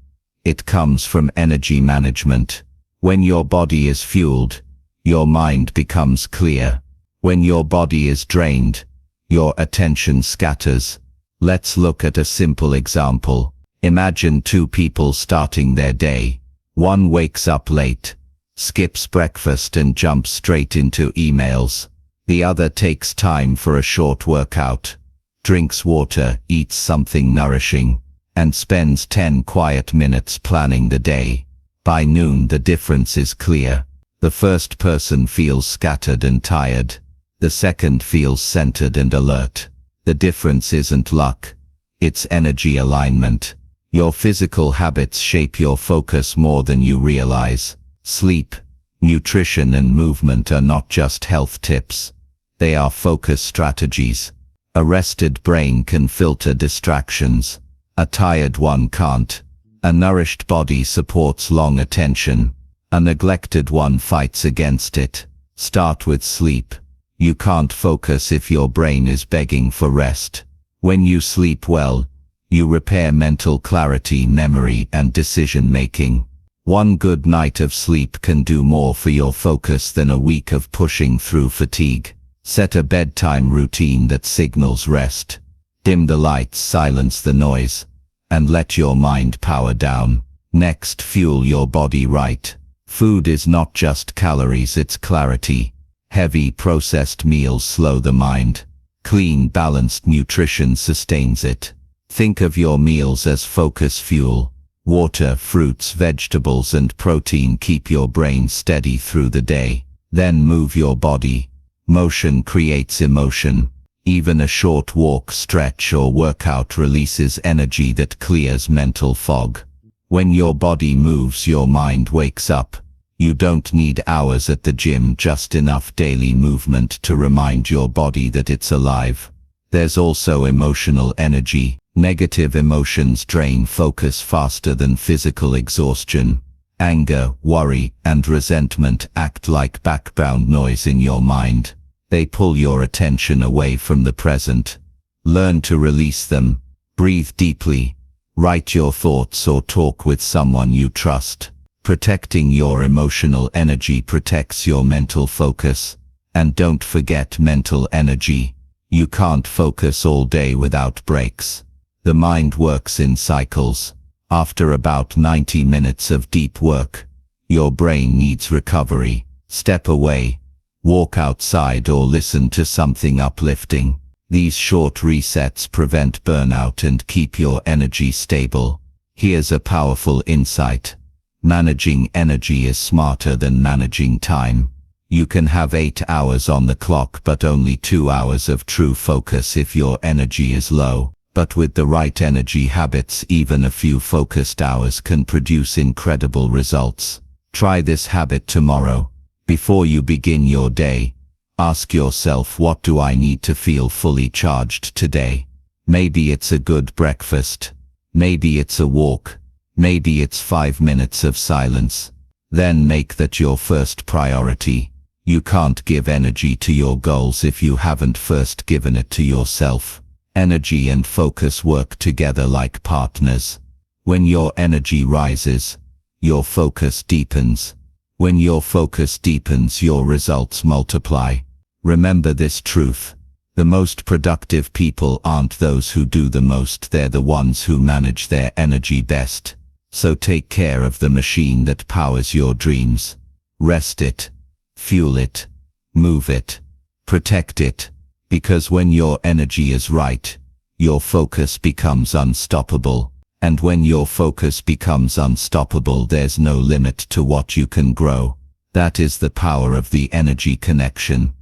S1: It comes from energy management. When your body is fueled, your mind becomes clear. When your body is drained, your attention scatters. Let's look at a simple example. Imagine two people starting their day. One wakes up late, skips breakfast and jumps straight into emails. The other takes time for a short workout, drinks water, eats something nourishing, and spends 10 quiet minutes planning the day. By noon, the difference is clear. The first person feels scattered and tired. The second feels centered and alert. The difference isn't luck. It's energy alignment. Your physical habits shape your focus more than you realize. Sleep, nutrition, and movement are not just health tips. They are focus strategies. A rested brain can filter distractions. A tired one can't. A nourished body supports long attention. A neglected one fights against it. Start with sleep. You can't focus if your brain is begging for rest. When you sleep well, you repair mental clarity, memory, and decision-making. One good night of sleep can do more for your focus than a week of pushing through fatigue. Set a bedtime routine that signals rest. Dim the lights, silence the noise, and let your mind power down. Next, fuel your body right. Food is not just calories, it's clarity. Heavy processed meals slow the mind. Clean, balanced nutrition sustains it. Think of your meals as focus fuel. Water, fruits, vegetables, and protein keep your brain steady through the day. Then move your body. Motion creates emotion. Even a short walk, stretch, or workout releases energy that clears mental fog. When your body moves, your mind wakes up. You don't need hours at the gym, just enough daily movement to remind your body that it's alive. There's also emotional energy. Negative emotions drain focus faster than physical exhaustion. Anger, worry, and resentment act like background noise in your mind. They pull your attention away from the present. Learn to release them. Breathe deeply. Write your thoughts or talk with someone you trust. Protecting your emotional energy protects your mental focus. And don't forget mental energy. You can't focus all day without breaks. The mind works in cycles. After about 90 minutes of deep work, your brain needs recovery. Step away. Walk outside or listen to something uplifting. These short resets prevent burnout and keep your energy stable. Here's a powerful insight. Managing energy is smarter than managing time. You can have 8 hours on the clock but only 2 hours of true focus if your energy is low. But with the right energy habits, even a few focused hours can produce incredible results. Try this habit tomorrow. Before you begin your day, ask yourself, what do I need to feel fully charged today? Maybe it's a good breakfast. Maybe it's a walk. Maybe it's 5 minutes of silence. Then make that your first priority. You can't give energy to your goals if you haven't first given it to yourself. Energy and focus work together like partners. When your energy rises, your focus deepens. When your focus deepens, your results multiply. Remember this truth. The most productive people aren't those who do the most, they're the ones who manage their energy best. So take care of the machine that powers your dreams. Rest it, fuel it, move it, protect it. Because when your energy is right, your focus becomes unstoppable. And when your focus becomes unstoppable, there's no limit to what you can grow. That is the power of the energy connection.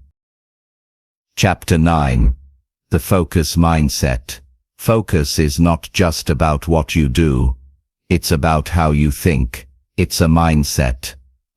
S1: Chapter 9. The Focus Mindset. Focus is not just about what you do. It's about how you think. It's a mindset,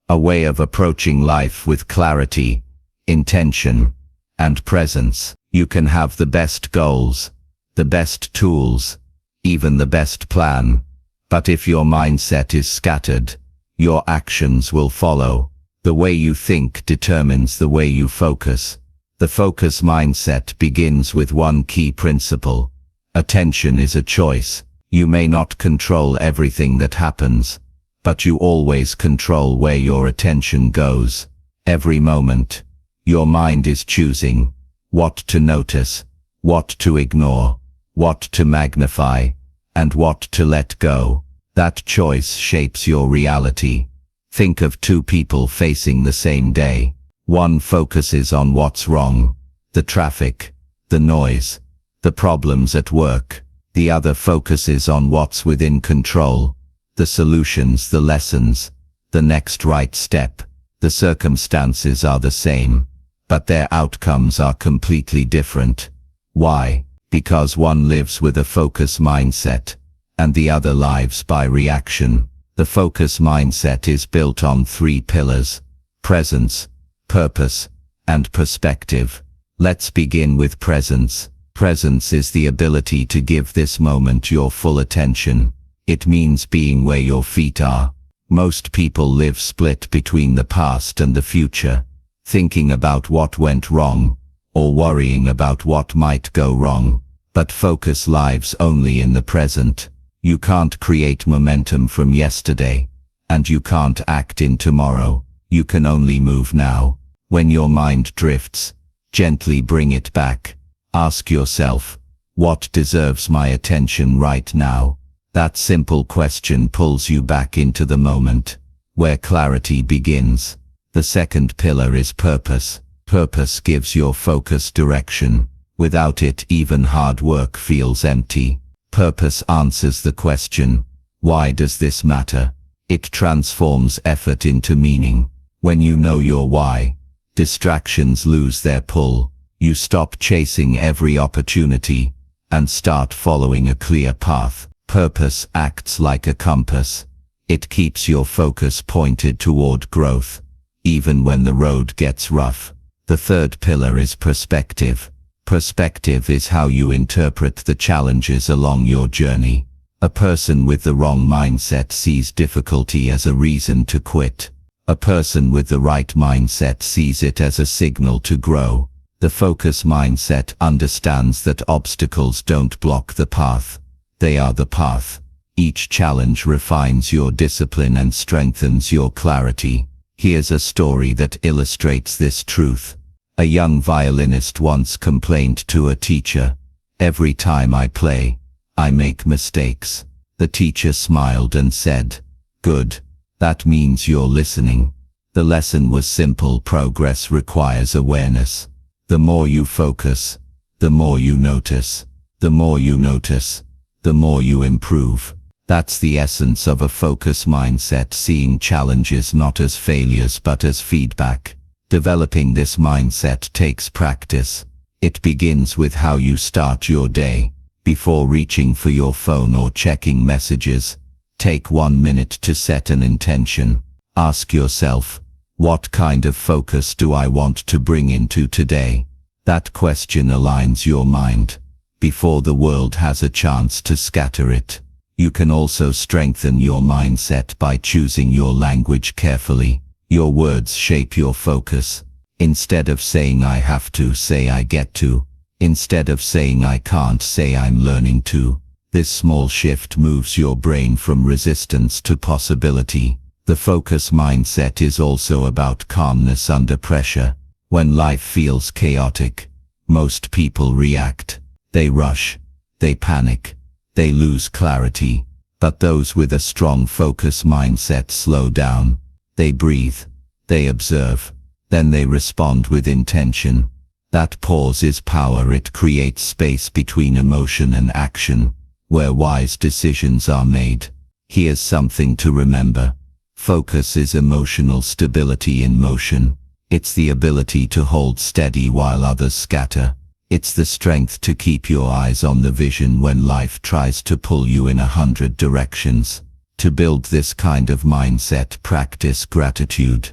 S1: a way of approaching life with clarity, intention, and presence. You can have the best goals, the best tools, even the best plan. But if your mindset is scattered, your actions will follow. The way you think determines the way you focus. The focus mindset begins with one key principle. Attention is a choice. You may not control everything that happens, but you always control where your attention goes. Every moment, your mind is choosing what to notice, what to ignore, what to magnify, and what to let go. That choice shapes your reality. Think of two people facing the same day. One focuses on what's wrong, the traffic, the noise, the problems at work. The other focuses on what's within control, the solutions, the lessons, the next right step. The circumstances are the same, but their outcomes are completely different. Why? Because one lives with a focus mindset, and the other lives by reaction. The focus mindset is built on 3 pillars: presence, purpose, and perspective. Let's begin with presence. Presence is the ability to give this moment your full attention. It means being where your feet are. Most people live split between the past and the future, thinking about what went wrong, or worrying about what might go wrong. But focus lives only in the present. You can't create momentum from yesterday, And you can't act in tomorrow. You can only move now. When your mind drifts, gently bring it back. Ask yourself, what deserves my attention right now? That simple question pulls you back into the moment, where clarity begins. The second pillar is purpose. Purpose gives your focus direction. Without it, even hard work feels empty. Purpose answers the question, why does this matter? It transforms effort into meaning. When you know your why, distractions lose their pull. You stop chasing every opportunity and start following a clear path. Purpose acts like a compass. It keeps your focus pointed toward growth, even when the road gets rough. The third pillar is perspective. Perspective is how you interpret the challenges along your journey. A person with the wrong mindset sees difficulty as a reason to quit. A person with the right mindset sees it as a signal to grow. The focus mindset understands that obstacles don't block the path. They are the path. Each challenge refines your discipline and strengthens your clarity. Here's a story that illustrates this truth. A young violinist once complained to a teacher, "Every time I play, I make mistakes." The teacher smiled and said, "Good. That means you're listening." The lesson was simple: progress requires awareness. The more you focus, the more you notice. The more you notice, the more you improve. That's the essence of a focus mindset, seeing challenges not as failures but as feedback. Developing this mindset takes practice. It begins with how you start your day. Before reaching for your phone or checking messages, take 1 minute to set an intention. Ask yourself, what kind of focus do I want to bring into today? That question aligns your mind before the world has a chance to scatter it. You can also strengthen your mindset by choosing your language carefully. Your words shape your focus. Instead of saying "I have to," say "I get to." Instead of saying "I can't," say "I'm learning to." This small shift moves your brain from resistance to possibility. The focus mindset is also about calmness under pressure. When life feels chaotic, most people react. They rush, they panic, they lose clarity. But those with a strong focus mindset slow down. They breathe, they observe, then they respond with intention. That pause is power. It creates space between emotion and action, where wise decisions are made. Here's something to remember. Focus is emotional stability in motion. It's the ability to hold steady while others scatter. It's the strength to keep your eyes on the vision when life tries to pull you in 100 directions. To build this kind of mindset, practice gratitude.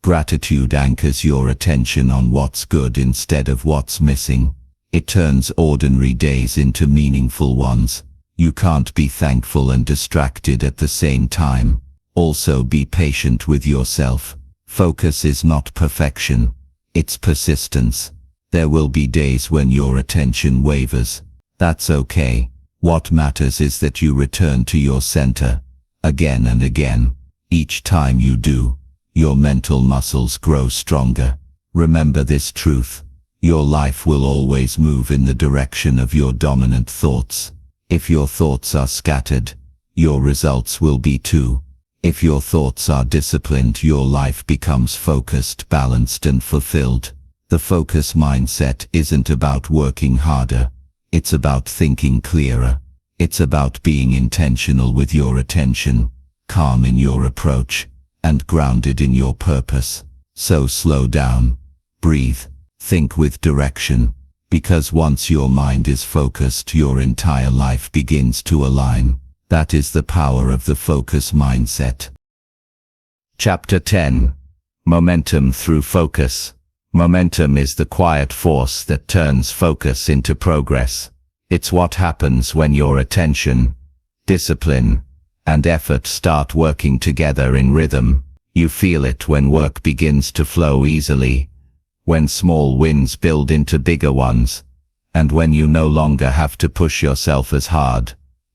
S1: Gratitude anchors your attention on what's good instead of what's missing. It turns ordinary days into meaningful ones. You can't be thankful and distracted at the same time. Also, be patient with yourself. Focus is not perfection. It's persistence. There will be days when your attention wavers. That's okay. What matters is that you return to your center, again and again. Each time you do, your mental muscles grow stronger. Remember this truth: your life will always move in the direction of your dominant thoughts. If your thoughts are scattered, your results will be too. If your thoughts are disciplined, your life becomes focused, balanced, and fulfilled. The focus mindset isn't about working harder. It's about thinking clearer. It's about being intentional with your attention, calm in your approach, and grounded in your purpose. So slow down, breathe, think with direction, because once your mind is focused, your entire life begins to align. That is the power of the focus mindset. Chapter 10. Momentum through focus. Momentum is the quiet force that turns focus into progress. It's what happens when your attention, discipline, and effort start working together in rhythm. You feel it when work begins to flow easily, when small wins build into bigger ones, and when you no longer have to push yourself as hard,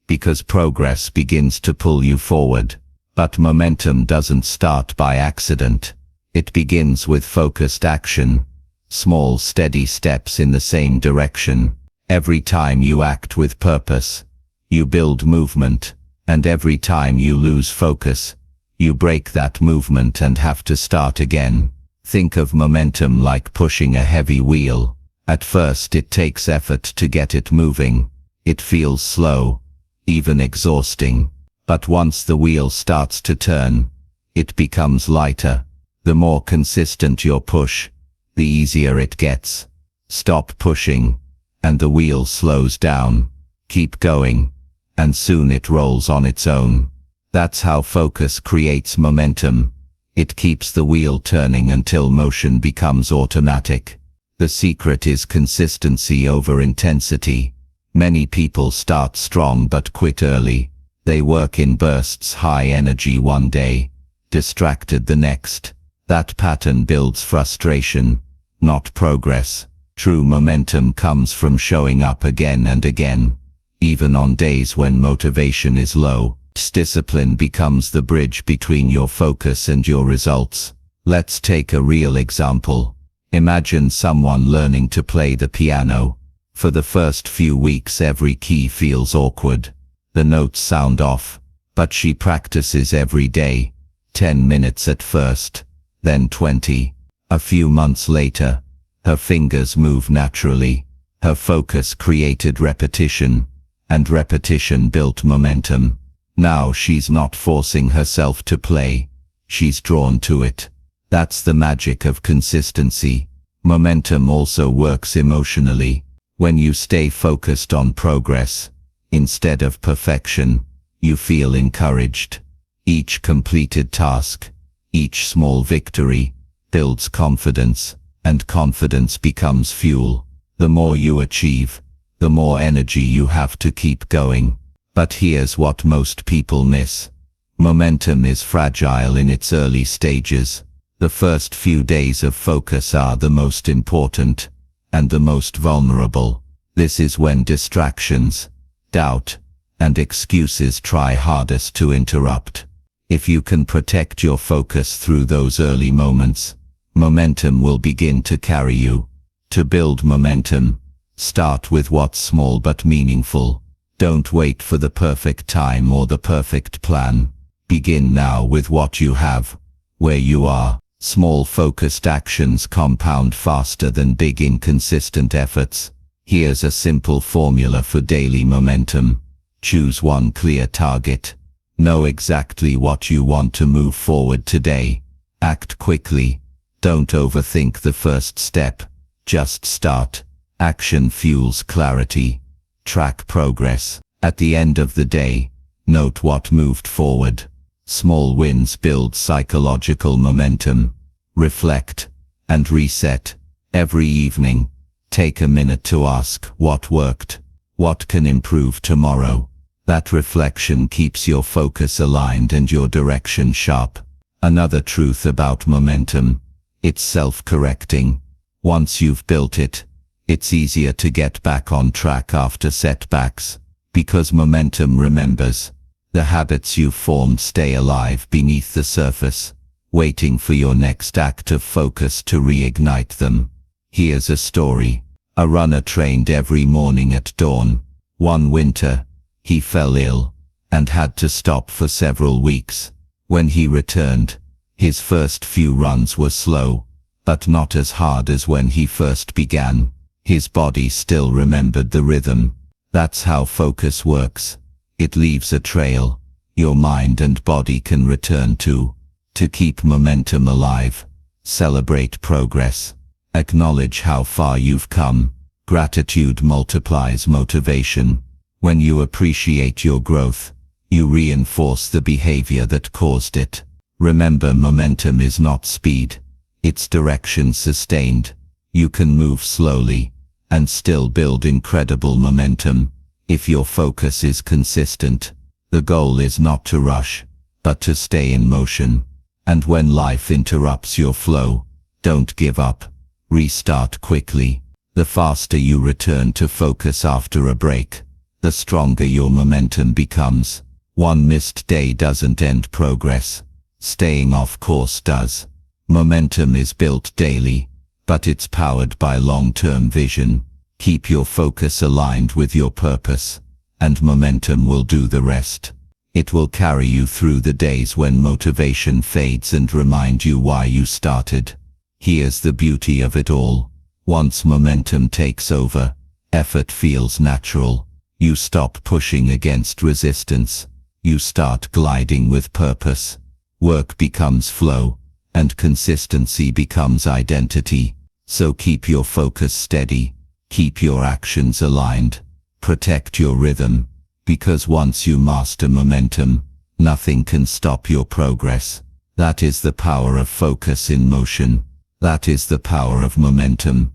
S1: because progress begins to pull you forward. But momentum doesn't start by accident. It begins with focused action, small steady steps in the same direction. Every time you act with purpose, you build movement, and every time you lose focus, you break that movement and have to start again. Think of momentum like pushing a heavy wheel. At first it takes effort to get it moving. It feels slow, even exhausting. But once the wheel starts to turn, it becomes lighter. The more consistent your push, the easier it gets. Stop pushing, and the wheel slows down. Keep going, and soon it rolls on its own. That's how focus creates momentum. It keeps the wheel turning until motion becomes automatic. The secret is consistency over intensity. Many people start strong but quit early. They work in bursts, high energy one day, distracted the next. That pattern builds frustration, not progress. True momentum comes from showing up again and again. Even on days when motivation is low, discipline becomes the bridge between your focus and your results. Let's take a real example. Imagine someone learning to play the piano. For the first few weeks every key feels awkward. The notes sound off, but she practices every day, 10 minutes at first, then 20. A few months later, her fingers move naturally. Her focus created repetition, and repetition built momentum. Now she's not forcing herself to play, she's drawn to it. That's the magic of consistency. Momentum also works emotionally. When you stay focused on progress, instead of perfection, you feel encouraged. Each completed task, each small victory, builds confidence, and confidence becomes fuel. The more you achieve, the more energy you have to keep going. But here's what most people miss. Momentum is fragile in its early stages. The first few days of focus are the most important, and the most vulnerable. This is when distractions, doubt, and excuses try hardest to interrupt. If you can protect your focus through those early moments, momentum will begin to carry you. To build momentum, start with what's small but meaningful. Don't wait for the perfect time or the perfect plan. Begin now with what you have, where you are. Small focused actions compound faster than big inconsistent efforts. Here's a simple formula for daily momentum. Choose one clear target. Know exactly what you want to move forward today. Act quickly. Don't overthink the first step. Just start. Action fuels clarity. Track progress. At the end of the day, note what moved forward. Small wins build psychological momentum. Reflect and reset. Every evening, take a minute to ask what worked, what can improve tomorrow. That reflection keeps your focus aligned and your direction sharp. Another truth about momentum: it's self-correcting. Once you've built it, it's easier to get back on track after setbacks, because momentum remembers. The habits you've formed stay alive beneath the surface, waiting for your next act of focus to reignite them. Here's a story. A runner trained every morning at dawn. One winter, he fell ill, and had to stop for several weeks. When he returned, his first few runs were slow, but not as hard as when he first began. His body still remembered the rhythm. That's how focus works. It leaves a trail your mind and body can return to. To keep momentum alive, celebrate progress. Acknowledge how far you've come. Gratitude multiplies motivation. When you appreciate your growth, you reinforce the behavior that caused it. Remember, momentum is not speed. It's direction sustained. You can move slowly and still build incredible momentum if your focus is consistent. The goal is not to rush, but to stay in motion. And when life interrupts your flow, don't give up. Restart quickly. The faster you return to focus after a break, the stronger your momentum becomes. One missed day doesn't end progress. Staying off course does. Momentum is built daily, but it's powered by long-term vision. Keep your focus aligned with your purpose, and momentum will do the rest. It will carry you through the days when motivation fades and remind you why you started. Here's the beauty of it all. Once momentum takes over, effort feels natural. You stop pushing against resistance. You start gliding with purpose. Work becomes flow, and consistency becomes identity. So keep your focus steady. Keep your actions aligned. Protect your rhythm, because once you master momentum, nothing can stop your progress. That is the power of focus in motion. That is the power of momentum.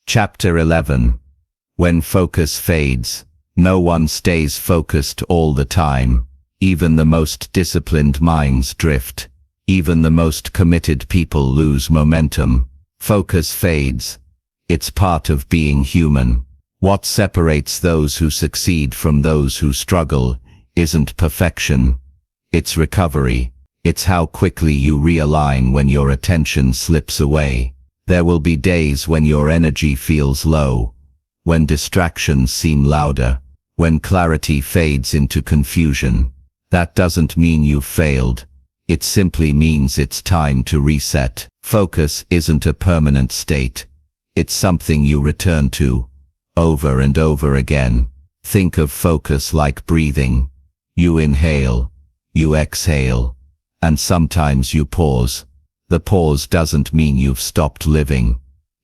S1: Chapter 11. When focus fades, no one stays focused all the time. Even the most disciplined minds drift. Even the most committed people lose momentum. Focus fades. It's part of being human. What separates those who succeed from those who struggle isn't perfection. It's recovery. It's how quickly you realign when your attention slips away. There will be days when your energy feels low, when distractions seem louder, when clarity fades into confusion. That doesn't mean you've failed. It simply means it's time to reset. Focus isn't a permanent state. It's something you return to, over and over again. Think of focus like breathing. You inhale, you exhale, and sometimes you pause. The pause doesn't mean you've stopped living.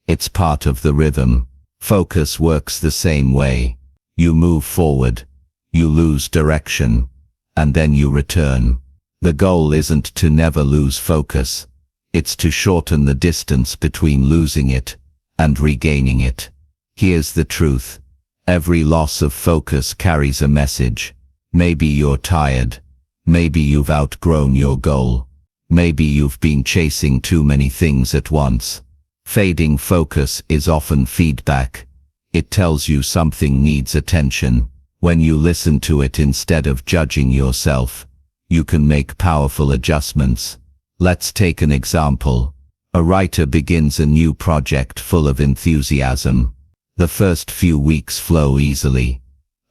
S1: It's part of the rhythm. Focus works the same way. You move forward, you lose direction, and then you return. The goal isn't to never lose focus. It's to shorten the distance between losing it and regaining it. Here's the truth. Every loss of focus carries a message. Maybe you're tired. Maybe you've outgrown your goal. Maybe you've been chasing too many things at once. Fading focus is often feedback. It tells you something needs attention. When you listen to it instead of judging yourself, you can make powerful adjustments. Let's take an example. A writer begins a new project full of enthusiasm. The first few weeks flow easily,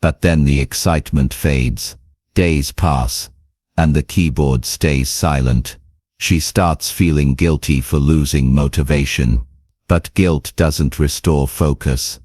S1: but then the excitement fades. Days pass, and the keyboard stays silent. She starts feeling guilty for losing motivation. But guilt doesn't restore focus.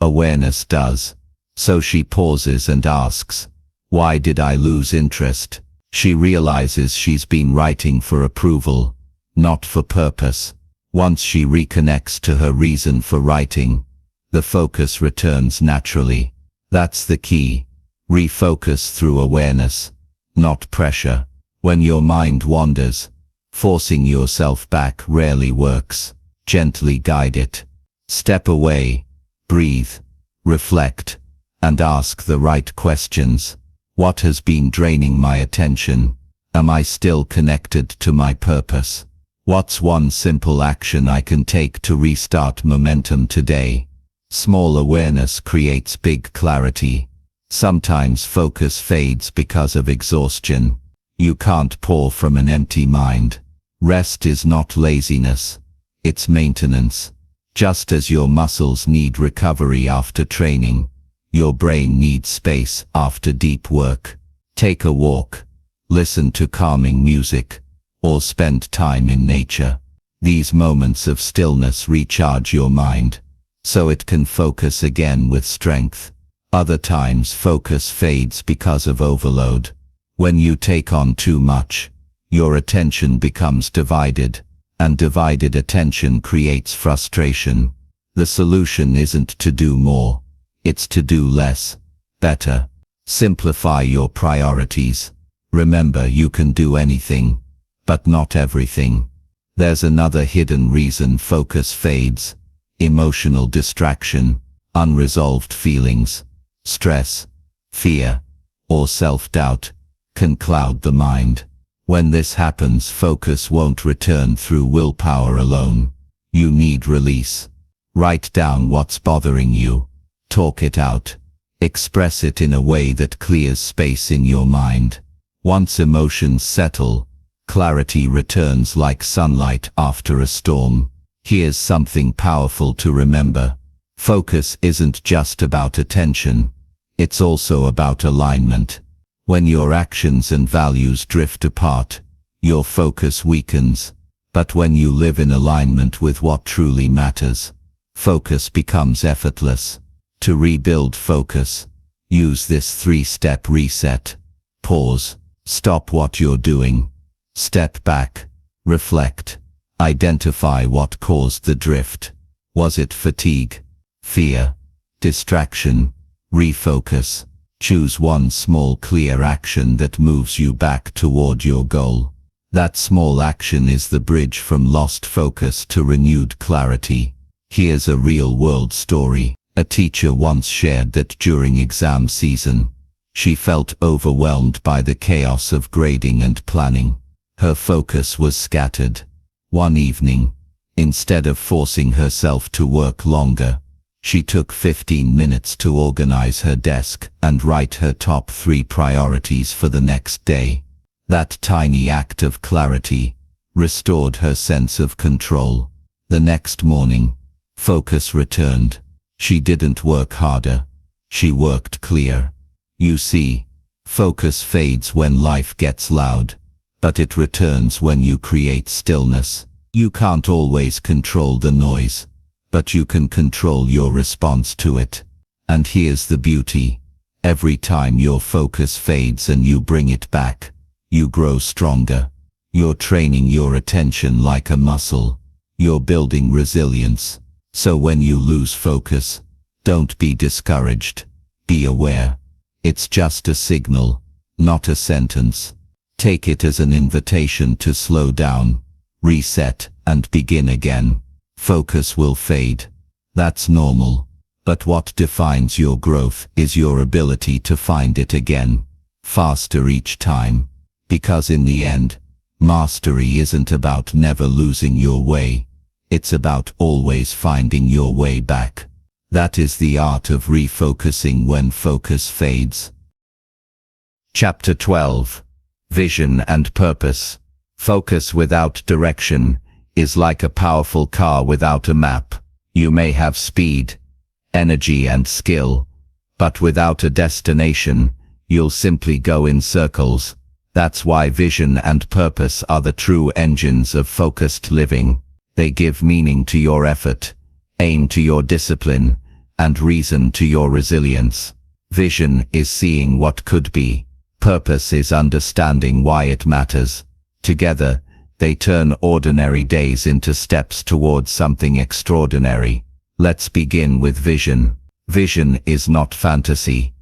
S1: Awareness does. So she pauses and asks, "Why did I lose interest?" She realizes she's been writing for approval, not for purpose. Once she reconnects to her reason for writing, the focus returns naturally. That's the key. Refocus through awareness, not pressure. When your mind wanders, forcing yourself back rarely works. Gently guide it. Step away, breathe, reflect, and ask the right questions. What has been draining my attention? Am I still connected to my purpose? What's one simple action I can take to restart momentum today? Small awareness creates big clarity. Sometimes focus fades because of exhaustion. You can't pour from an empty mind. Rest is not laziness. It's maintenance. Just as your muscles need recovery after training, your brain needs space after deep work. Take a walk, listen to calming music, or spend time in nature. These moments of stillness recharge your mind, so it can focus again with strength. Other times focus fades because of overload. When you take on too much, your attention becomes divided, and divided attention creates frustration. The solution isn't to do more. It's to do less, better. Simplify your priorities. Remember, you can do anything, but not everything. There's another hidden reason focus fades. Emotional distraction, unresolved feelings, stress, fear, or self-doubt can cloud the mind. When this happens, focus won't return through willpower alone. You need release. Write down what's bothering you. Talk it out. Express it in a way that clears space in your mind. Once emotions settle, clarity returns like sunlight after a storm. Here's something powerful to remember. Focus isn't just about attention. It's also about alignment. When your actions and values drift apart, your focus weakens. But when you live in alignment with what truly matters, focus becomes effortless. To rebuild focus, use this 3-step reset. Pause. Stop what you're doing. Step back. Reflect. Identify what caused the drift. Was it fatigue? Fear? Distraction? Refocus. Choose one small clear action that moves you back toward your goal. That small action is the bridge from lost focus to renewed clarity. Here's a real-world story. A teacher once shared that during exam season, she felt overwhelmed by the chaos of grading and planning. Her focus was scattered. One evening, instead of forcing herself to work longer, she took 15 minutes to organize her desk and write her top 3 priorities for the next day. That tiny act of clarity restored her sense of control. The next morning, focus returned. She didn't work harder. She worked clear. You see, focus fades when life gets loud, but it returns when you create stillness. You can't always control the noise, but you can control your response to it. And here's the beauty. Every time your focus fades and you bring it back, you grow stronger. You're training your attention like a muscle. You're building resilience. So when you lose focus, don't be discouraged. Be aware. It's just a signal, not a sentence. Take it as an invitation to slow down, reset, and begin again. Focus will fade. That's normal. But what defines your growth is your ability to find it again, faster each time. Because in the end, mastery isn't about never losing your way. It's about always finding your way back. That is the art of refocusing when focus fades. Chapter 12. Vision and Purpose. Focus without direction is like a powerful car without a map. You may have speed, energy and skill, but without a destination, you'll simply go in circles. That's why vision and purpose are the true engines of focused living. They give meaning to your effort, aim to your discipline, and reason to your resilience. Vision is seeing what could be. Purpose is understanding why it matters. Together, they turn ordinary days into steps towards something extraordinary. Let's begin with vision. Vision is not fantasy.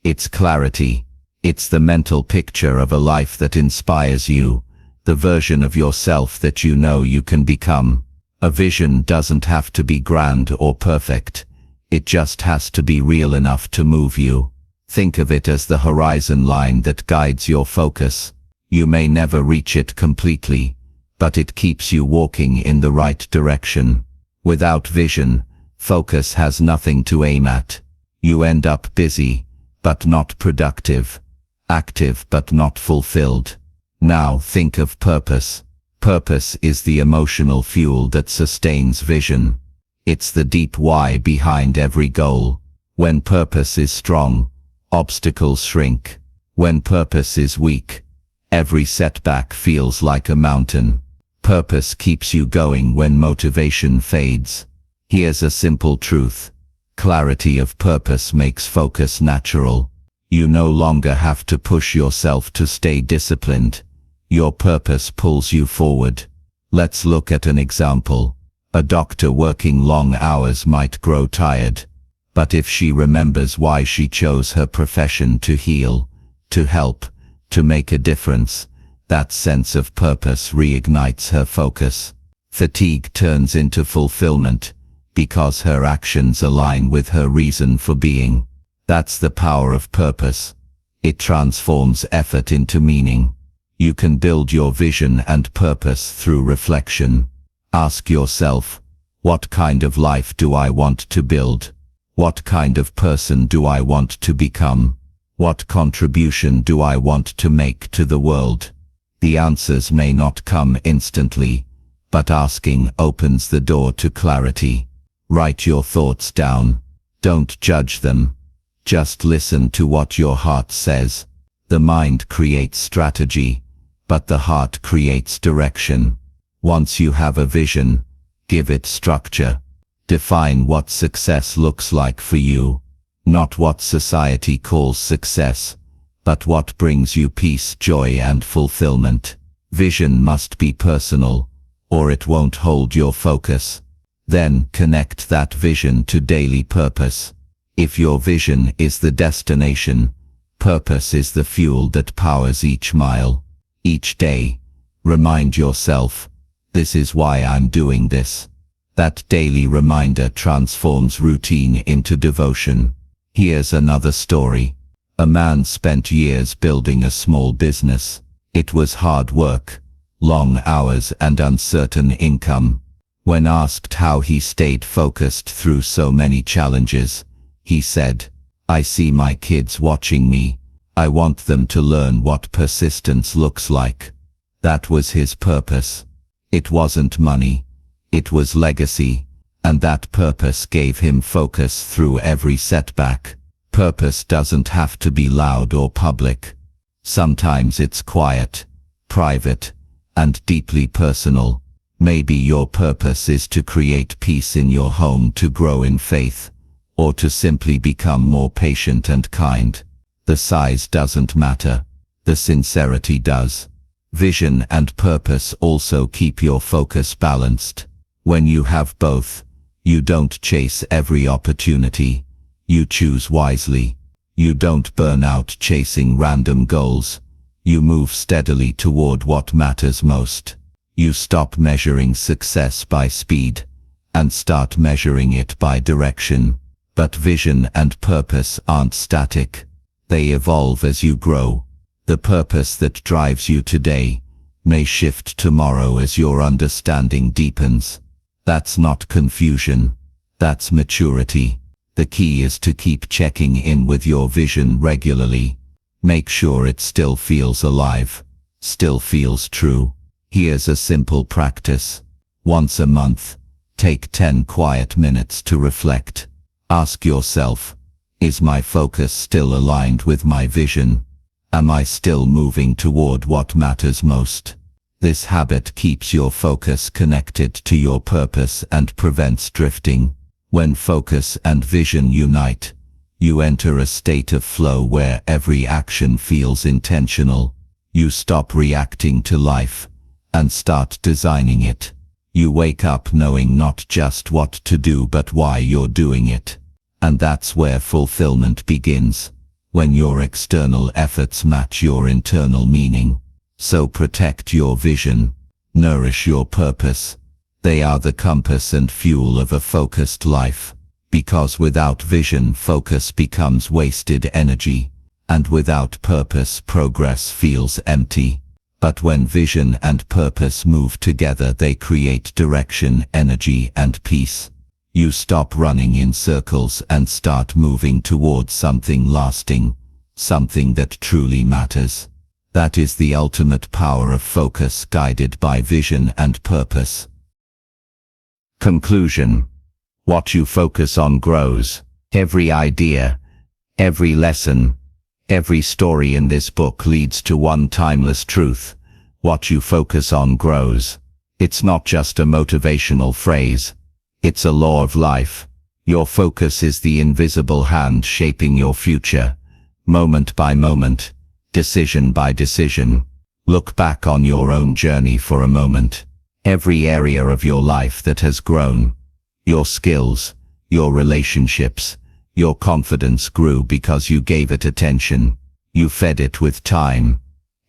S1: It's clarity. It's the mental picture of a life that inspires you, the version of yourself that you know you can become. A vision doesn't have to be grand or perfect. It just has to be real enough to move you. Think of it as the horizon line that guides your focus. You may never reach it completely, but it keeps you walking in the right direction. Without vision, focus has nothing to aim at. You end up busy, but not productive. Active but not fulfilled. Now think of purpose. Purpose is the emotional fuel that sustains vision. It's the deep why behind every goal. When purpose is strong, obstacles shrink. When purpose is weak, every setback feels like a mountain. Purpose keeps you going when motivation fades. Here's a simple truth. Clarity of purpose makes focus natural. You no longer have to push yourself to stay disciplined. Your purpose pulls you forward. Let's look at an example. A doctor working long hours might grow tired, but if she remembers why she chose her profession, to heal, to help, to make a difference, that sense of purpose reignites her focus. Fatigue turns into fulfillment, because her actions align with her reason for being. That's the power of purpose. It transforms effort into meaning. You can build your vision and purpose through reflection. Ask yourself, what kind of life do I want to build? What kind of person do I want to become? What contribution do I want to make to the world? The answers may not come instantly, but asking opens the door to clarity. Write your thoughts down. Don't judge them. Just listen to what your heart says. The mind creates strategy, but the heart creates direction. Once you have a vision, give it structure. Define what success looks like for you. Not what society calls success, but what brings you peace, joy, and fulfillment. Vision must be personal, or it won't hold your focus. Then connect that vision to daily purpose. If your vision is the destination, purpose is the fuel that powers each mile. Each day, remind yourself, this is why I'm doing this. That daily reminder transforms routine into devotion. Here's another story. A man spent years building a small business. It was hard work, long hours, and uncertain income. When asked how he stayed focused through so many challenges, he said, "I see my kids watching me. I want them to learn what persistence looks like." That was his purpose. It wasn't money. It was legacy, and that purpose gave him focus through every setback. Purpose doesn't have to be loud or public. Sometimes it's quiet, private, and deeply personal. Maybe your purpose is to create peace in your home, to grow in faith, or to simply become more patient and kind. The size doesn't matter. The sincerity does. Vision and purpose also keep your focus balanced. When you have both, you don't chase every opportunity. You choose wisely. You don't burn out chasing random goals. You move steadily toward what matters most. You stop measuring success by speed and start measuring it by direction. But vision and purpose aren't static. They evolve as you grow. The purpose that drives you today may shift tomorrow as your understanding deepens. That's not confusion. That's maturity. The key is to keep checking in with your vision regularly. Make sure it still feels alive, still feels true. Here's a simple practice. Once a month, take 10 quiet minutes to reflect. Ask yourself, is my focus still aligned with my vision? Am I still moving toward what matters most? This habit keeps your focus connected to your purpose and prevents drifting. When focus and vision unite, you enter a state of flow where every action feels intentional. You stop reacting to life and start designing it. You wake up knowing not just what to do but why you're doing it. And that's where fulfillment begins, when your external efforts match your internal meaning. So protect your vision, nourish your purpose. They are the compass and fuel of a focused life. Because without vision, focus becomes wasted energy, and without purpose, progress feels empty. But when vision and purpose move together, they create direction, energy, and peace. You stop running in circles and start moving towards something lasting, something that truly matters. That is the ultimate power of focus, guided by vision and purpose. Conclusion. What you focus on grows. Every idea, every lesson, every story in this book leads to one timeless truth. What you focus on grows. It's not just a motivational phrase. It's a law of life. Your focus is the invisible hand shaping your future, moment by moment, decision by decision. Look back on your own journey for a moment. Every area of your life that has grown, your skills, your relationships, your confidence grew because you gave it attention. You fed it with time,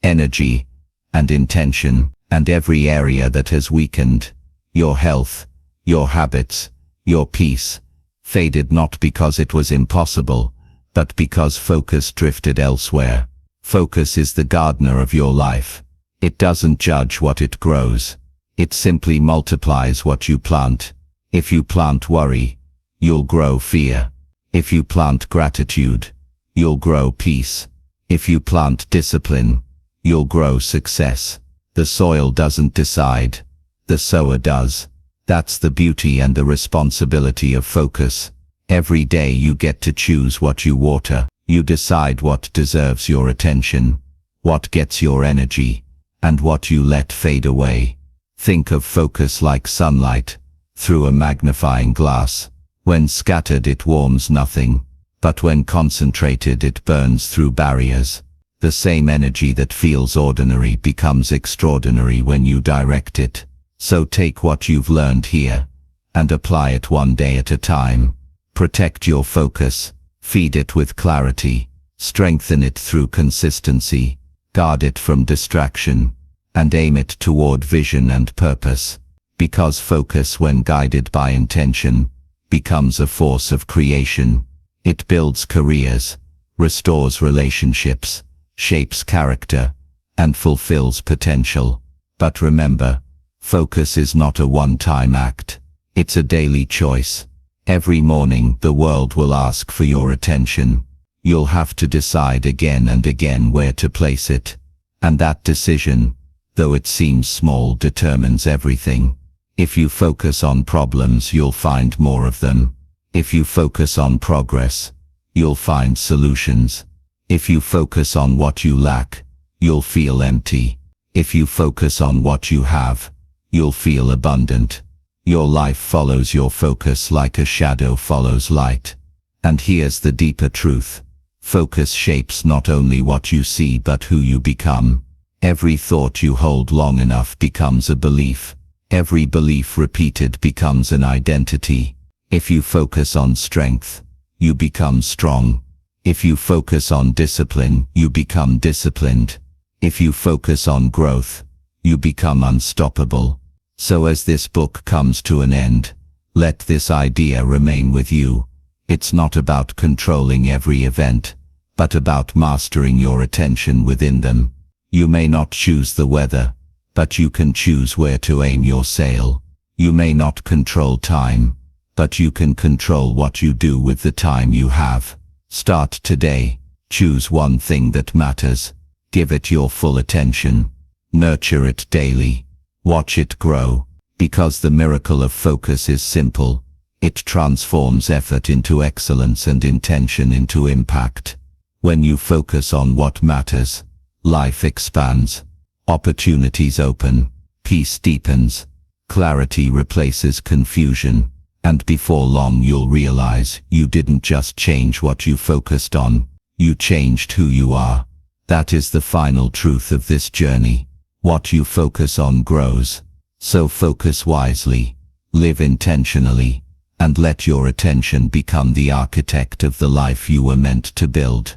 S1: energy, and intention. And every area that has weakened, your health, your habits, your peace, faded not because it was impossible, but because focus drifted elsewhere. Focus is the gardener of your life. It doesn't judge what it grows. It simply multiplies what you plant. If you plant worry, you'll grow fear. If you plant gratitude, you'll grow peace. If you plant discipline, you'll grow success. The soil doesn't decide, the sower does. That's the beauty and the responsibility of focus. Every day you get to choose what you water. You decide what deserves your attention, what gets your energy, and what you let fade away. Think of focus like sunlight through a magnifying glass. When scattered it warms nothing, but when concentrated it burns through barriers. The same energy that feels ordinary becomes extraordinary when you direct it. So take what you've learned here and apply it one day at a time. Protect your focus, feed it with clarity, strengthen it through consistency, guard it from distraction, and aim it toward vision and purpose. Because focus, when guided by intention, becomes a force of creation. It builds careers, restores relationships, shapes character, and fulfills potential. But remember, focus is not a one-time act. It's a daily choice. Every morning the world will ask for your attention. You'll have to decide again and again where to place it. And that decision, though it seems small, determines everything. If you focus on problems, you'll find more of them. If you focus on progress, you'll find solutions. If you focus on what you lack, you'll feel empty. If you focus on what you have, you'll feel abundant. Your life follows your focus like a shadow follows light. And here's the deeper truth. Focus shapes not only what you see but who you become. Every thought you hold long enough becomes a belief. Every belief repeated becomes an identity. If you focus on strength, you become strong. If you focus on discipline, you become disciplined. If you focus on growth, you become unstoppable. So as this book comes to an end, let this idea remain with you. It's not about controlling every event, but about mastering your attention within them. You may not choose the weather, but you can choose where to aim your sail. You may not control time, but you can control what you do with the time you have. Start today. Choose one thing that matters. Give it your full attention. Nurture it daily. Watch it grow. Because the miracle of focus is simple. It transforms effort into excellence and intention into impact. When you focus on what matters, life expands. Opportunities open, peace deepens, clarity replaces confusion, and before long you'll realize you didn't just change what you focused on, you changed who you are. That is the final truth of this journey. What you focus on grows. So focus wisely, live intentionally, and let your attention become the architect of the life you were meant to build.